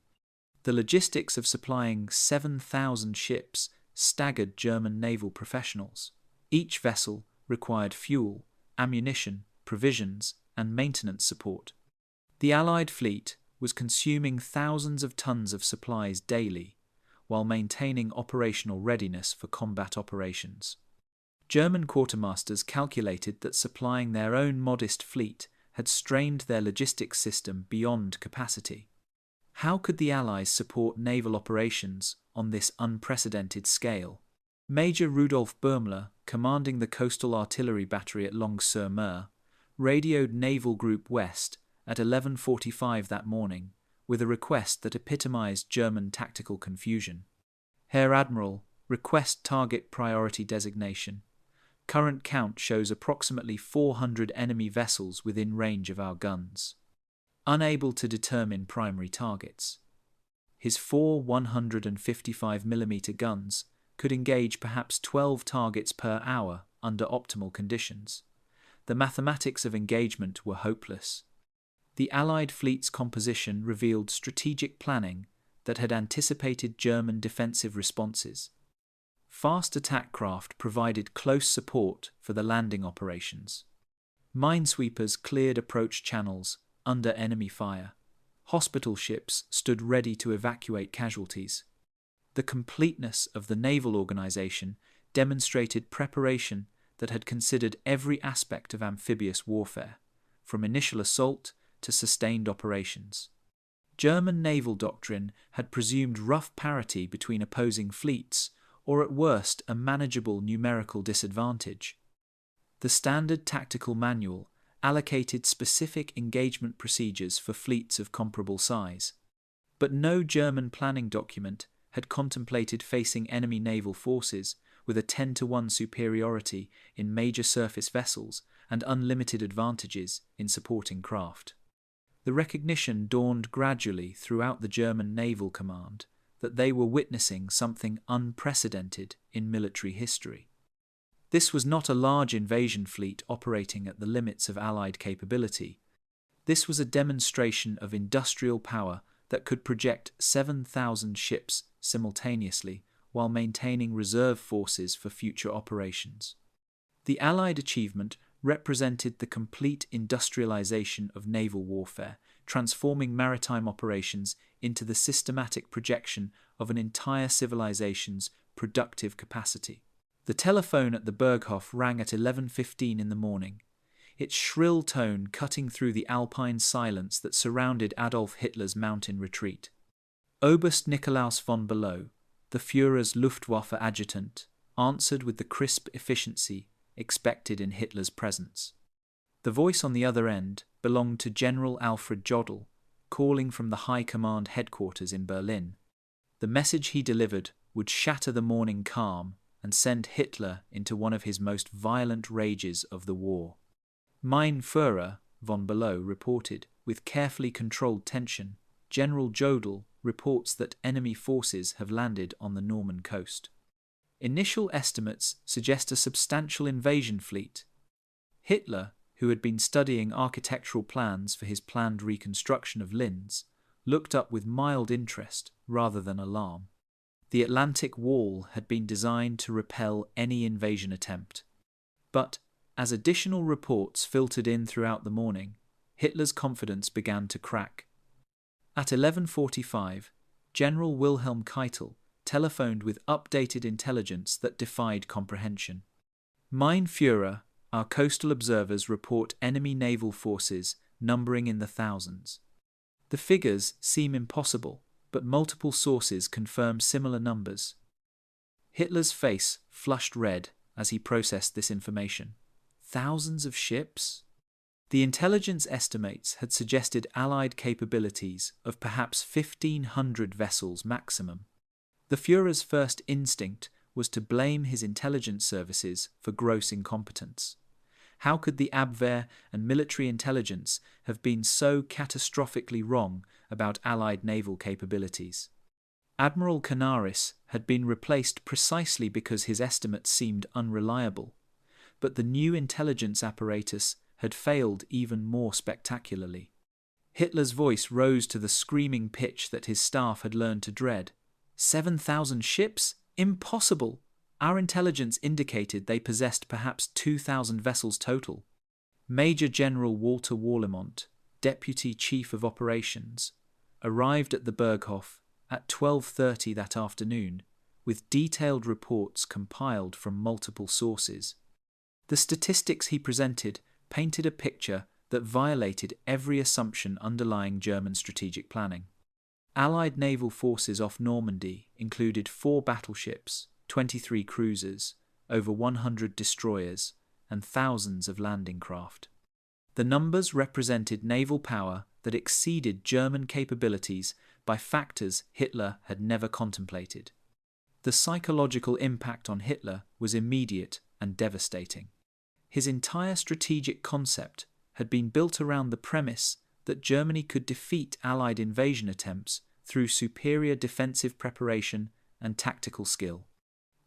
The logistics of supplying 7,000 ships staggered German naval professionals. Each vessel required fuel, ammunition, provisions, and maintenance support. The Allied fleet was consuming thousands of tons of supplies daily, while maintaining operational readiness for combat operations. German quartermasters calculated that supplying their own modest fleet had strained their logistics system beyond capacity. How could the Allies support naval operations on this unprecedented scale? Major Rudolf Boehmler, commanding the Coastal Artillery Battery at Longues-sur-Mer, radioed Naval Group West at 11:45 that morning with a request that epitomized German tactical confusion. Herr Admiral, request target priority designation. Current count shows approximately 400 enemy vessels within range of our guns. Unable to determine primary targets. His 4 155mm guns could engage perhaps 12 targets per hour under optimal conditions. The mathematics of engagement were hopeless. The Allied fleet's composition revealed strategic planning that had anticipated German defensive responses. Fast attack craft provided close support for the landing operations. Minesweepers cleared approach channels under enemy fire. Hospital ships stood ready to evacuate casualties. The completeness of the naval organization demonstrated preparation that had considered every aspect of amphibious warfare, from initial assault to sustained operations. German naval doctrine had presumed rough parity between opposing fleets, or at worst a manageable numerical disadvantage. The standard tactical manual allocated specific engagement procedures for fleets of comparable size. But no German planning document had contemplated facing enemy naval forces with a 10-to-1 superiority in major surface vessels and unlimited advantages in supporting craft. The recognition dawned gradually throughout the German naval command that they were witnessing something unprecedented in military history. This was not a large invasion fleet operating at the limits of Allied capability. This was a demonstration of industrial power that could project 7,000 ships simultaneously while maintaining reserve forces for future operations. The Allied achievement represented the complete industrialization of naval warfare, transforming maritime operations into the systematic projection of an entire civilization's productive capacity. The telephone at the Berghof rang at 11:15 in the morning, its shrill tone cutting through the alpine silence that surrounded Adolf Hitler's mountain retreat. Oberst Nikolaus von Below, the Führer's Luftwaffe adjutant, answered with the crisp efficiency expected in Hitler's presence. The voice on the other end belonged to General Alfred Jodl, calling from the High Command headquarters in Berlin. The message he delivered would shatter the morning calm and send Hitler into one of his most violent rages of the war. Mein Führer, von Below reported, with carefully controlled tension. General Jodl reports that enemy forces have landed on the Norman coast. Initial estimates suggest a substantial invasion fleet. Hitler, who had been studying architectural plans for his planned reconstruction of Linz, looked up with mild interest rather than alarm. The Atlantic Wall had been designed to repel any invasion attempt. But, as additional reports filtered in throughout the morning, Hitler's confidence began to crack. At 11:45, General Wilhelm Keitel telephoned with updated intelligence that defied comprehension. Mein Führer, our coastal observers report enemy naval forces numbering in the thousands. The figures seem impossible, but multiple sources confirm similar numbers. Hitler's face flushed red as he processed this information. Thousands of ships? The intelligence estimates had suggested Allied capabilities of perhaps 1,500 vessels maximum. The Führer's first instinct was to blame his intelligence services for gross incompetence. How could the Abwehr and military intelligence have been so catastrophically wrong about Allied naval capabilities? Admiral Canaris had been replaced precisely because his estimates seemed unreliable, but the new intelligence apparatus had failed even more spectacularly. Hitler's voice rose to the screaming pitch that his staff had learned to dread. 7,000 ships? Impossible! Our intelligence indicated they possessed perhaps 2,000 vessels total. Major General Walter Warlimont, Deputy Chief of Operations, arrived at the Berghof at 12:30 that afternoon with detailed reports compiled from multiple sources. The statistics he presented painted a picture that violated every assumption underlying German strategic planning. Allied naval forces off Normandy included 4 battleships, 23 cruisers, over 100 destroyers, and thousands of landing craft. The numbers represented naval power that exceeded German capabilities by factors Hitler had never contemplated. The psychological impact on Hitler was immediate and devastating. His entire strategic concept had been built around the premise that Germany could defeat Allied invasion attempts through superior defensive preparation and tactical skill.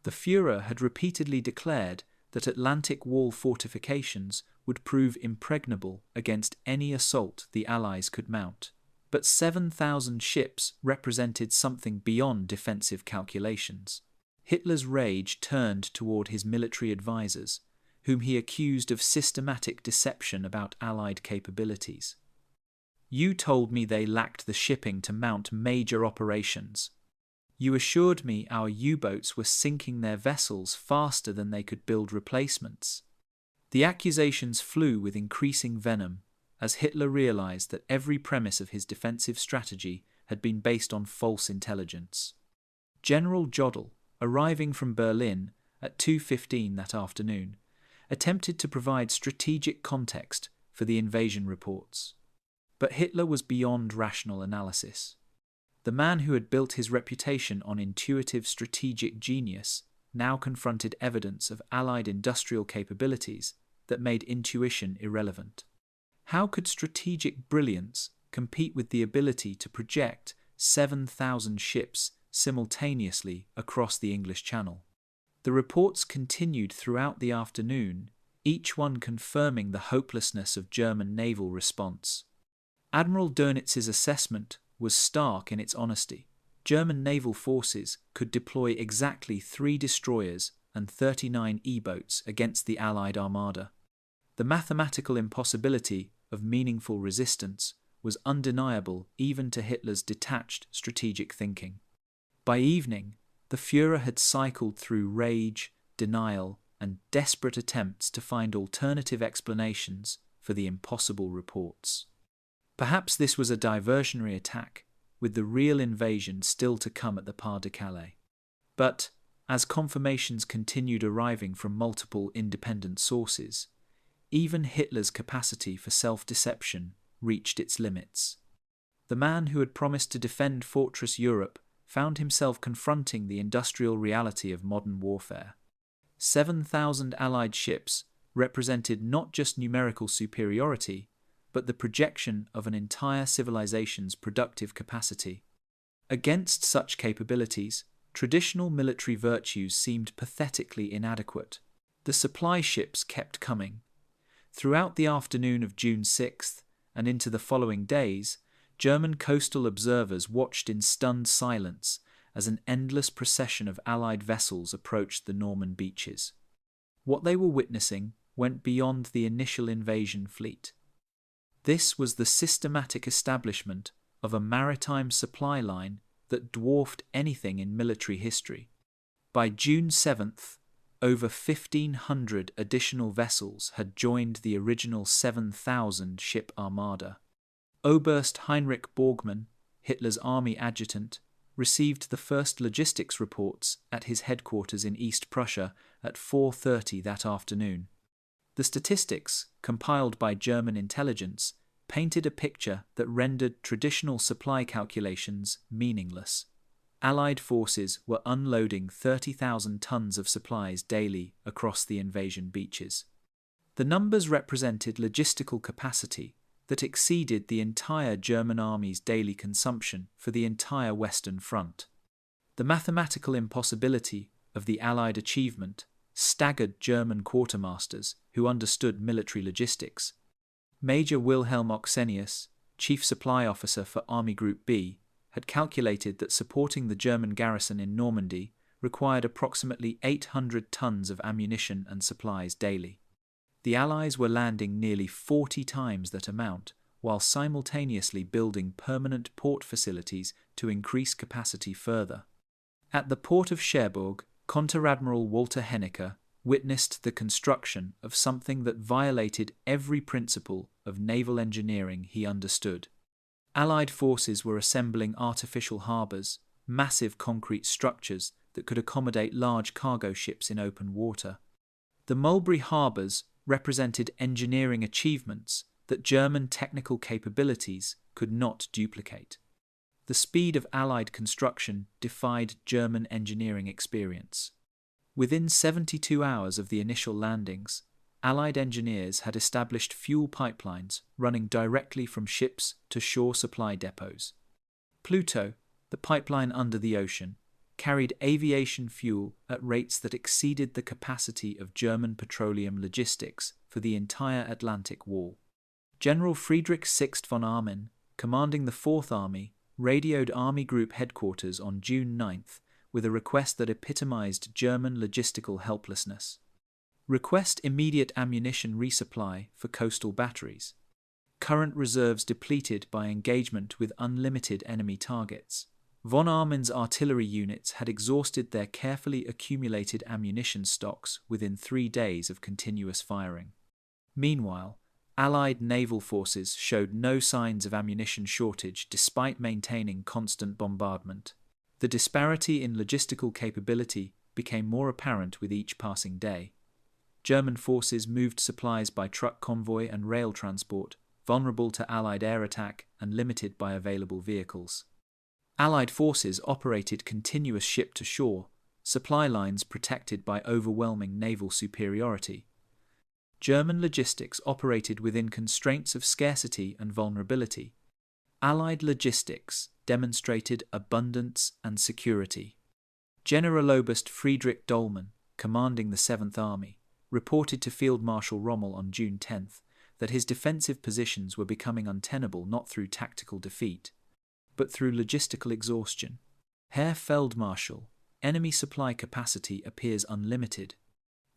The Führer had repeatedly declared that Atlantic Wall fortifications would prove impregnable against any assault the Allies could mount. But 7,000 ships represented something beyond defensive calculations. Hitler's rage turned toward his military advisors, whom he accused of systematic deception about Allied capabilities. You told me they lacked the shipping to mount major operations. You assured me our U-boats were sinking their vessels faster than they could build replacements. The accusations flew with increasing venom as Hitler realized that every premise of his defensive strategy had been based on false intelligence. General Jodl, arriving from Berlin at 2:15 that afternoon, attempted to provide strategic context for the invasion reports. But Hitler was beyond rational analysis. The man who had built his reputation on intuitive strategic genius now confronted evidence of Allied industrial capabilities that made intuition irrelevant. How could strategic brilliance compete with the ability to project 7,000 ships simultaneously across the English Channel? The reports continued throughout the afternoon, each one confirming the hopelessness of German naval response. Admiral Dönitz's assessment was stark in its honesty. German naval forces could deploy exactly 3 destroyers and 39 E-boats against the Allied armada. The mathematical impossibility of meaningful resistance was undeniable even to Hitler's detached strategic thinking. By evening, the Führer had cycled through rage, denial, and desperate attempts to find alternative explanations for the impossible reports. Perhaps this was a diversionary attack, with the real invasion still to come at the Pas-de-Calais. But, as confirmations continued arriving from multiple independent sources, even Hitler's capacity for self-deception reached its limits. The man who had promised to defend Fortress Europe found himself confronting the industrial reality of modern warfare. 7,000 Allied ships represented not just numerical superiority, but the projection of an entire civilization's productive capacity. Against such capabilities, traditional military virtues seemed pathetically inadequate. The supply ships kept coming. Throughout the afternoon of June 6th and into the following days, German coastal observers watched in stunned silence as an endless procession of Allied vessels approached the Norman beaches. What they were witnessing went beyond the initial invasion fleet. This was the systematic establishment of a maritime supply line that dwarfed anything in military history. By June 7th, over 1,500 additional vessels had joined the original 7,000 ship armada. Oberst Heinrich Borgmann, Hitler's army adjutant, received the first logistics reports at his headquarters in East Prussia at 4:30 that afternoon. The statistics, compiled by German intelligence, painted a picture that rendered traditional supply calculations meaningless. Allied forces were unloading 30,000 tons of supplies daily across the invasion beaches. The numbers represented logistical capacity that exceeded the entire German army's daily consumption for the entire Western Front. The mathematical impossibility of the Allied achievement staggered German quartermasters who understood military logistics. Major Wilhelm Oxenius, chief supply officer for Army Group B, had calculated that supporting the German garrison in Normandy required approximately 800 tons of ammunition and supplies daily. The Allies were landing nearly 40 times that amount, while simultaneously building permanent port facilities to increase capacity further. At the port of Cherbourg, Konteradmiral Walter Henniker witnessed the construction of something that violated every principle of naval engineering he understood. Allied forces were assembling artificial harbours, massive concrete structures that could accommodate large cargo ships in open water. The Mulberry harbours represented engineering achievements that German technical capabilities could not duplicate. The speed of Allied construction defied German engineering experience. Within 72 hours of the initial landings, Allied engineers had established fuel pipelines running directly from ships to shore supply depots. Pluto, the pipeline under the ocean, carried aviation fuel at rates that exceeded the capacity of German petroleum logistics for the entire Atlantic Wall. General Friedrich Sixt von Armin, commanding the Fourth Army, radioed Army Group headquarters on June 9th with a request that epitomized German logistical helplessness. Request immediate ammunition resupply for coastal batteries. Current reserves depleted by engagement with unlimited enemy targets. Von Armin's artillery units had exhausted their carefully accumulated ammunition stocks within 3 days of continuous firing. Meanwhile, Allied naval forces showed no signs of ammunition shortage despite maintaining constant bombardment. The disparity in logistical capability became more apparent with each passing day. German forces moved supplies by truck convoy and rail transport, vulnerable to Allied air attack and limited by available vehicles. Allied forces operated continuous ship-to-shore, supply lines protected by overwhelming naval superiority. German logistics operated within constraints of scarcity and vulnerability. Allied logistics demonstrated abundance and security. Generaloberst Friedrich Dollmann, commanding the 7th Army, reported to Field Marshal Rommel on June 10 that his defensive positions were becoming untenable not through tactical defeat, but through logistical exhaustion. Herr Feldmarschall, enemy supply capacity appears unlimited.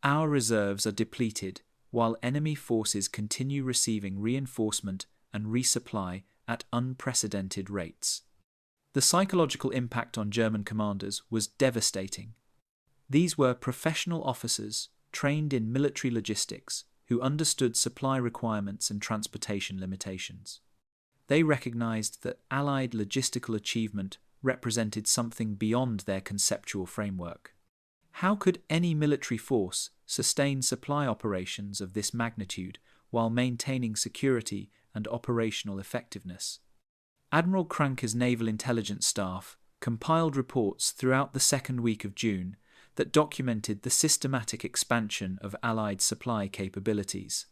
Our reserves are depleted, while enemy forces continue receiving reinforcement and resupply at unprecedented rates. The psychological impact on German commanders was devastating. These were professional officers trained in military logistics who understood supply requirements and transportation limitations. They recognized that Allied logistical achievement represented something beyond their conceptual framework. How could any military force sustain supply operations of this magnitude while maintaining security and operational effectiveness? Admiral Kranke's Naval Intelligence Staff compiled reports throughout the second week of June that documented the systematic expansion of Allied supply capabilities.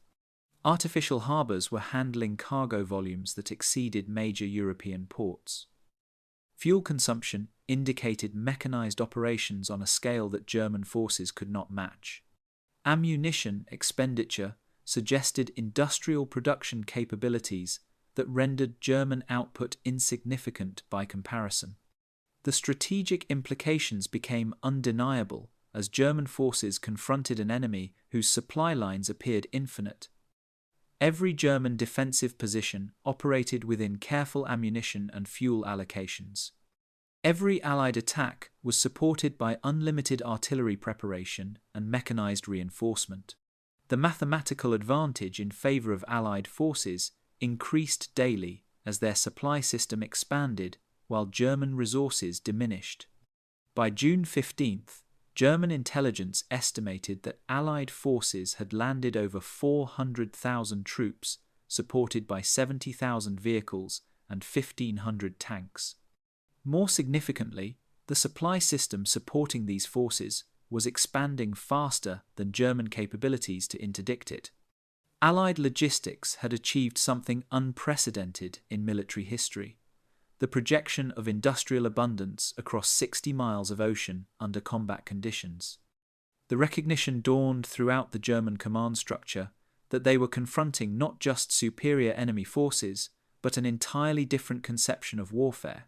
Artificial harbours were handling cargo volumes that exceeded major European ports. Fuel consumption indicated mechanized operations on a scale that German forces could not match. Ammunition expenditure suggested industrial production capabilities that rendered German output insignificant by comparison. The strategic implications became undeniable as German forces confronted an enemy whose supply lines appeared infinite. Every German defensive position operated within careful ammunition and fuel allocations. Every Allied attack was supported by unlimited artillery preparation and mechanized reinforcement. The mathematical advantage in favor of Allied forces increased daily as their supply system expanded while German resources diminished. By June 15th, German intelligence estimated that Allied forces had landed over 400,000 troops, supported by 70,000 vehicles and 1,500 tanks. More significantly, the supply system supporting these forces was expanding faster than German capabilities to interdict it. Allied logistics had achieved something unprecedented in military history: the projection of industrial abundance across 60 miles of ocean under combat conditions. The recognition dawned throughout the German command structure that they were confronting not just superior enemy forces, but an entirely different conception of warfare.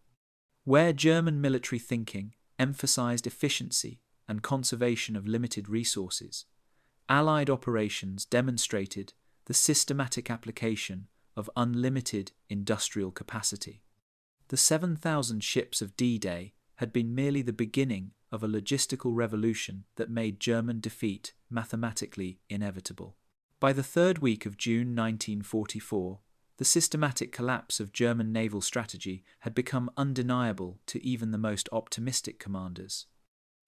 Where German military thinking emphasized efficiency and conservation of limited resources, Allied operations demonstrated the systematic application of unlimited industrial capacity. The 7,000 ships of D-Day had been merely the beginning of a logistical revolution that made German defeat mathematically inevitable. By the third week of June 1944, the systematic collapse of German naval strategy had become undeniable to even the most optimistic commanders.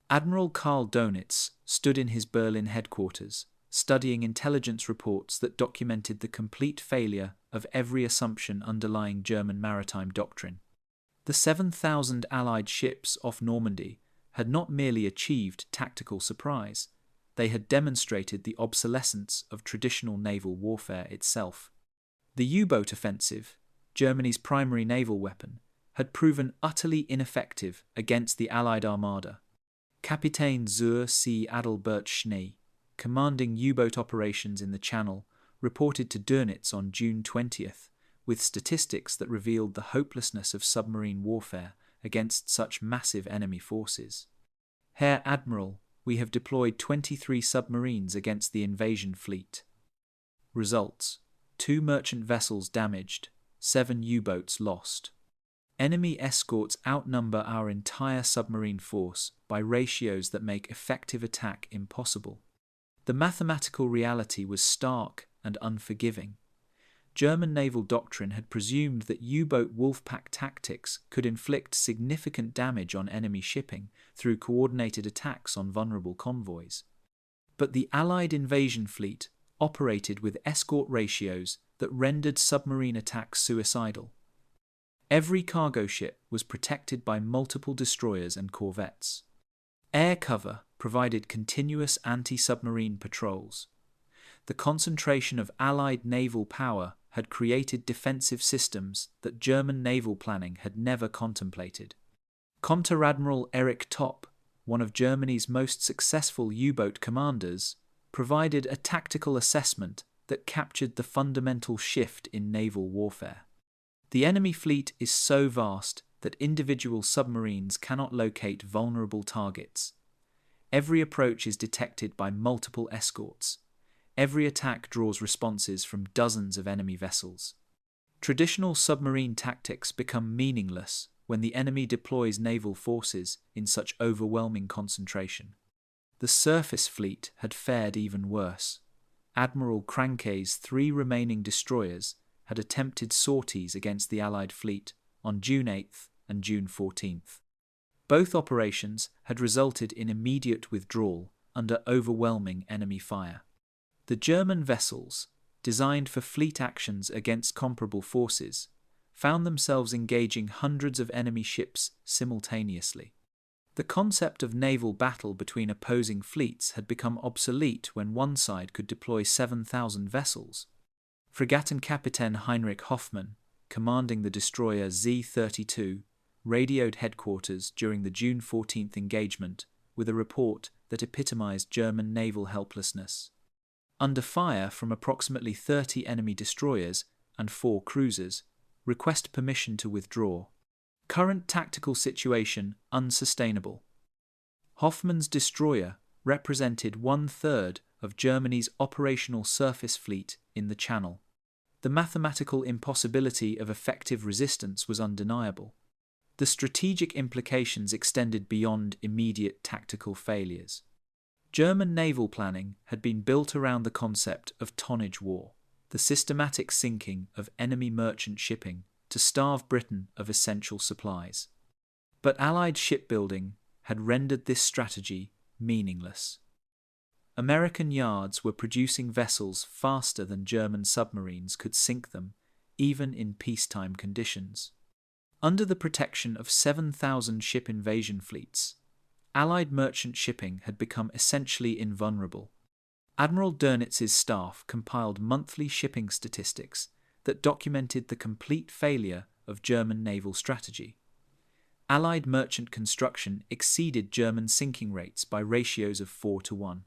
Admiral Karl Dönitz stood in his Berlin headquarters, studying intelligence reports that documented the complete failure of every assumption underlying German maritime doctrine. The 7,000 Allied ships off Normandy had not merely achieved tactical surprise, they had demonstrated the obsolescence of traditional naval warfare itself. The U-boat offensive, Germany's primary naval weapon, had proven utterly ineffective against the Allied armada. Kapitän zur See Adalbert Schnee, commanding U-boat operations in the Channel, reported to Dönitz on June 20th, with statistics that revealed the hopelessness of submarine warfare against such massive enemy forces. Herr Admiral, we have deployed 23 submarines against the invasion fleet. Results: 2 merchant vessels damaged, 7 U-boats lost. Enemy escorts outnumber our entire submarine force by ratios that make effective attack impossible. The mathematical reality was stark and unforgiving. German naval doctrine had presumed that U-boat wolfpack tactics could inflict significant damage on enemy shipping through coordinated attacks on vulnerable convoys. But the Allied invasion fleet operated with escort ratios that rendered submarine attacks suicidal. Every cargo ship was protected by multiple destroyers and corvettes. Air cover provided continuous anti-submarine patrols. The concentration of Allied naval power had created defensive systems that German naval planning had never contemplated. Konteradmiral Erich Topp, one of Germany's most successful U-boat commanders, provided a tactical assessment that captured the fundamental shift in naval warfare. The enemy fleet is so vast that individual submarines cannot locate vulnerable targets. Every approach is detected by multiple escorts. Every attack draws responses from dozens of enemy vessels. Traditional submarine tactics become meaningless when the enemy deploys naval forces in such overwhelming concentration. The surface fleet had fared even worse. Admiral Krankay's 3 remaining destroyers had attempted sorties against the Allied fleet on June 8th and June 14th. Both operations had resulted in immediate withdrawal under overwhelming enemy fire. The German vessels, designed for fleet actions against comparable forces, found themselves engaging hundreds of enemy ships simultaneously. The concept of naval battle between opposing fleets had become obsolete when one side could deploy 7,000 vessels. Fregattenkapitän Heinrich Hoffmann, commanding the destroyer Z-32, radioed headquarters during the June 14th engagement with a report that epitomized German naval helplessness. Under fire from approximately 30 enemy destroyers and 4 cruisers, request permission to withdraw. Current tactical situation unsustainable. Hoffmann's destroyer represented 1/3 of Germany's operational surface fleet in the Channel. The mathematical impossibility of effective resistance was undeniable. The strategic implications extended beyond immediate tactical failures. German naval planning had been built around the concept of tonnage war, the systematic sinking of enemy merchant shipping to starve Britain of essential supplies. But Allied shipbuilding had rendered this strategy meaningless. American yards were producing vessels faster than German submarines could sink them, even in peacetime conditions. Under the protection of 7,000 ship invasion fleets, Allied merchant shipping had become essentially invulnerable. Admiral Dönitz's staff compiled monthly shipping statistics that documented the complete failure of German naval strategy. Allied merchant construction exceeded German sinking rates by ratios of 4-1.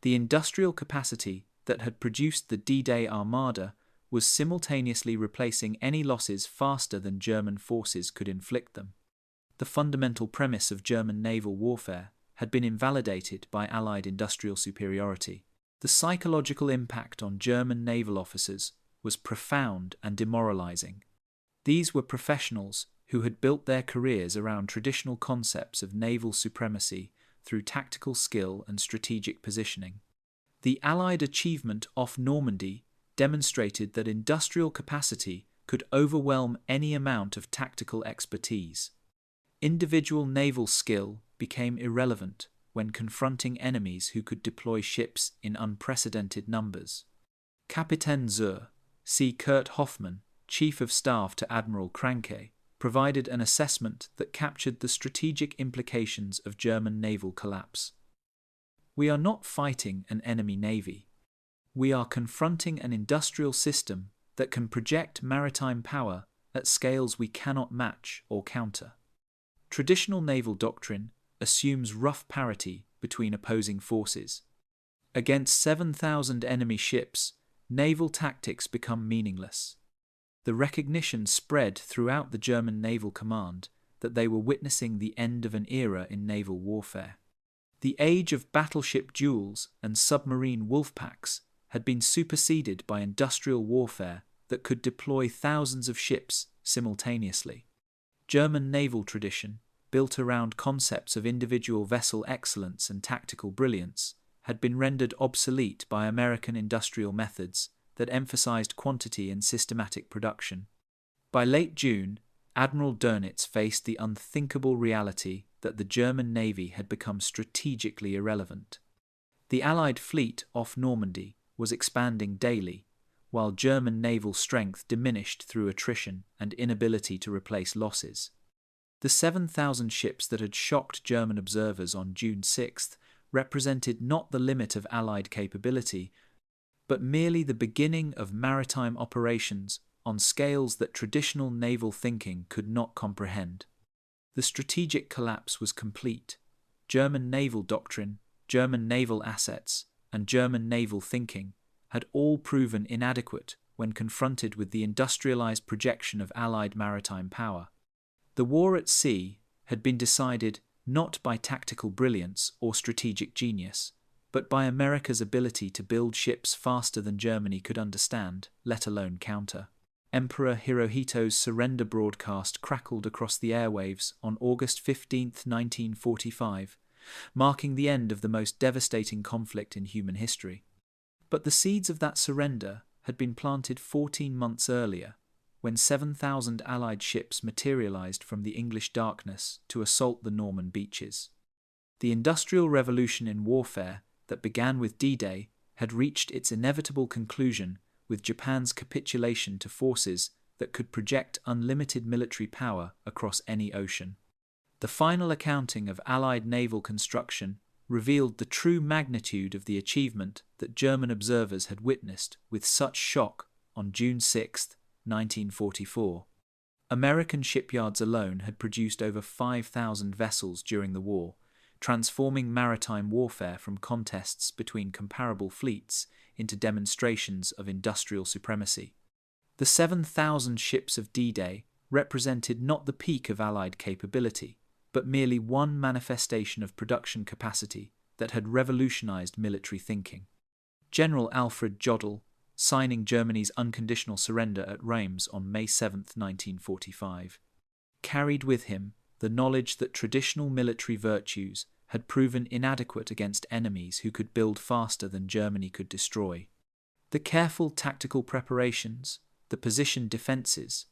The industrial capacity that had produced the D-Day Armada was simultaneously replacing any losses faster than German forces could inflict them. The fundamental premise of German naval warfare had been invalidated by Allied industrial superiority. The psychological impact on German naval officers was profound and demoralizing. These were professionals who had built their careers around traditional concepts of naval supremacy through tactical skill and strategic positioning. The Allied achievement off Normandy demonstrated that industrial capacity could overwhelm any amount of tactical expertise. Individual naval skill became irrelevant when confronting enemies who could deploy ships in unprecedented numbers. Kapitän zur See Kurt Hoffmann, Chief of Staff to Admiral Krankay, provided an assessment that captured the strategic implications of German naval collapse. We are not fighting an enemy navy. We are confronting an industrial system that can project maritime power at scales we cannot match or counter. Traditional naval doctrine assumes rough parity between opposing forces. Against 7,000 enemy ships, naval tactics become meaningless. The recognition spread throughout the German naval command that they were witnessing the end of an era in naval warfare. The age of battleship duels and submarine wolfpacks had been superseded by industrial warfare that could deploy thousands of ships simultaneously. German naval tradition, built around concepts of individual vessel excellence and tactical brilliance, had been rendered obsolete by American industrial methods that emphasized quantity and systematic production. By late June, Admiral Dönitz faced the unthinkable reality that the German Navy had become strategically irrelevant. The Allied fleet off Normandy was expanding daily, while German naval strength diminished through attrition and inability to replace losses. The 7,000 ships that had shocked German observers on June 6th represented not the limit of Allied capability, but merely the beginning of maritime operations on scales that traditional naval thinking could not comprehend. The strategic collapse was complete. German naval doctrine, German naval assets, and German naval thinking had all proven inadequate when confronted with the industrialized projection of Allied maritime power. The war at sea had been decided not by tactical brilliance or strategic genius, but by America's ability to build ships faster than Germany could understand, let alone counter. Emperor Hirohito's surrender broadcast crackled across the airwaves on August 15, 1945, marking the end of the most devastating conflict in human history. But the seeds of that surrender had been planted 14 months earlier, when 7,000 Allied ships materialized from the English darkness to assault the Norman beaches. The Industrial Revolution in warfare that began with D-Day had reached its inevitable conclusion with Japan's capitulation to forces that could project unlimited military power across any ocean. The final accounting of Allied naval construction revealed the true magnitude of the achievement that German observers had witnessed with such shock on June 6, 1944. American shipyards alone had produced over 5,000 vessels during the war, transforming maritime warfare from contests between comparable fleets into demonstrations of industrial supremacy. The 7,000 ships of D-Day represented not the peak of Allied capability, but merely one manifestation of production capacity that had revolutionized military thinking. General Alfred Jodl, signing Germany's unconditional surrender at Reims on May 7, 1945, carried with him the knowledge that traditional military virtues had proven inadequate against enemies who could build faster than Germany could destroy. The careful tactical preparations, the positioned defences,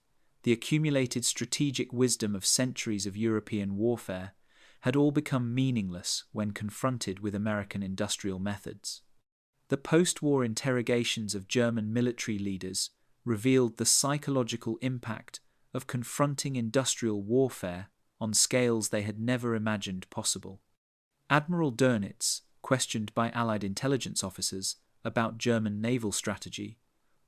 the accumulated strategic wisdom of centuries of European warfare had all become meaningless when confronted with American industrial methods. The post-war interrogations of German military leaders revealed the psychological impact of confronting industrial warfare on scales they had never imagined possible. Admiral Dönitz, questioned by Allied intelligence officers about German naval strategy,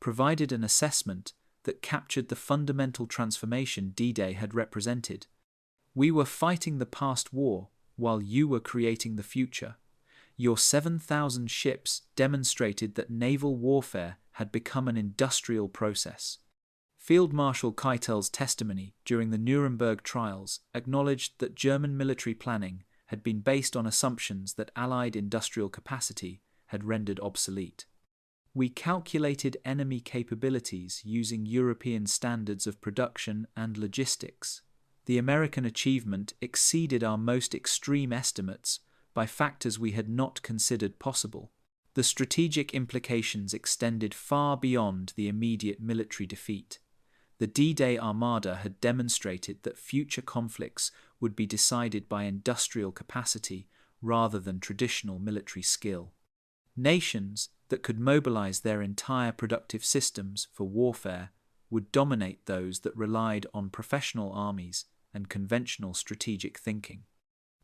provided an assessment that captured the fundamental transformation D-Day had represented. "We were fighting the past war while you were creating the future. Your 7,000 ships demonstrated that naval warfare had become an industrial process." Field Marshal Keitel's testimony during the Nuremberg trials acknowledged that German military planning had been based on assumptions that Allied industrial capacity had rendered obsolete. "We calculated enemy capabilities using European standards of production and logistics. The American achievement exceeded our most extreme estimates by factors we had not considered possible. The strategic implications extended far beyond the immediate military defeat. The D-Day Armada had demonstrated that future conflicts would be decided by industrial capacity rather than traditional military skill. Nations that could mobilize their entire productive systems for warfare would dominate those that relied on professional armies and conventional strategic thinking."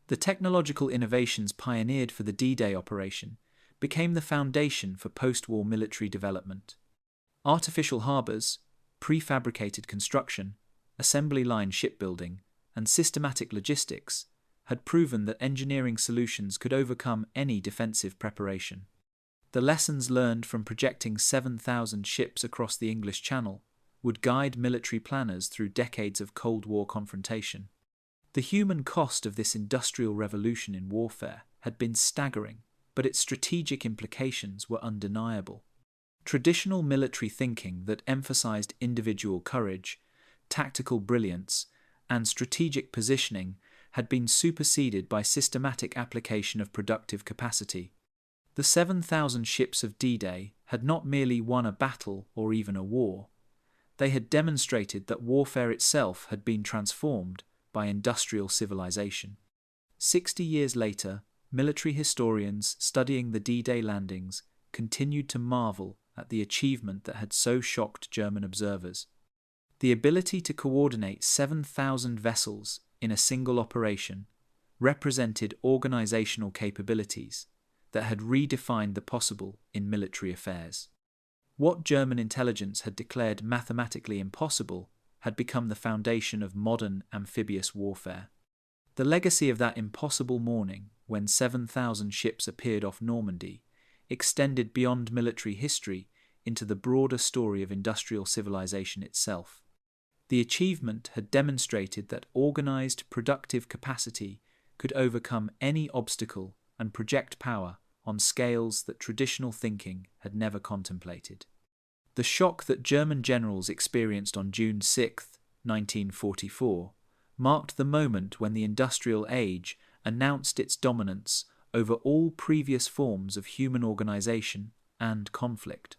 The technological innovations pioneered for the D-Day operation became the foundation for post-war military development. Artificial harbours, prefabricated construction, assembly line shipbuilding, and systematic logistics had proven that engineering solutions could overcome any defensive preparation. The lessons learned from projecting 7,000 ships across the English Channel would guide military planners through decades of Cold War confrontation. The human cost of this industrial revolution in warfare had been staggering, but its strategic implications were undeniable. Traditional military thinking that emphasized individual courage, tactical brilliance, and strategic positioning had been superseded by systematic application of productive capacity. The 7,000 ships of D-Day had not merely won a battle or even a war. They had demonstrated that warfare itself had been transformed by industrial civilization. 60 years later, military historians studying the D-Day landings continued to marvel at the achievement that had so shocked German observers. The ability to coordinate 7,000 vessels in a single operation represented organizational capabilities that had redefined the possible in military affairs. What German intelligence had declared mathematically impossible had become the foundation of modern amphibious warfare. The legacy of that impossible morning when 7,000 ships appeared off Normandy, extended beyond military history into the broader story of industrial civilization itself. The achievement had demonstrated that organized, productive capacity could overcome any obstacle and project power on scales that traditional thinking had never contemplated. The shock that German generals experienced on June 6, 1944, marked the moment when the industrial age announced its dominance over all previous forms of human organization and conflict.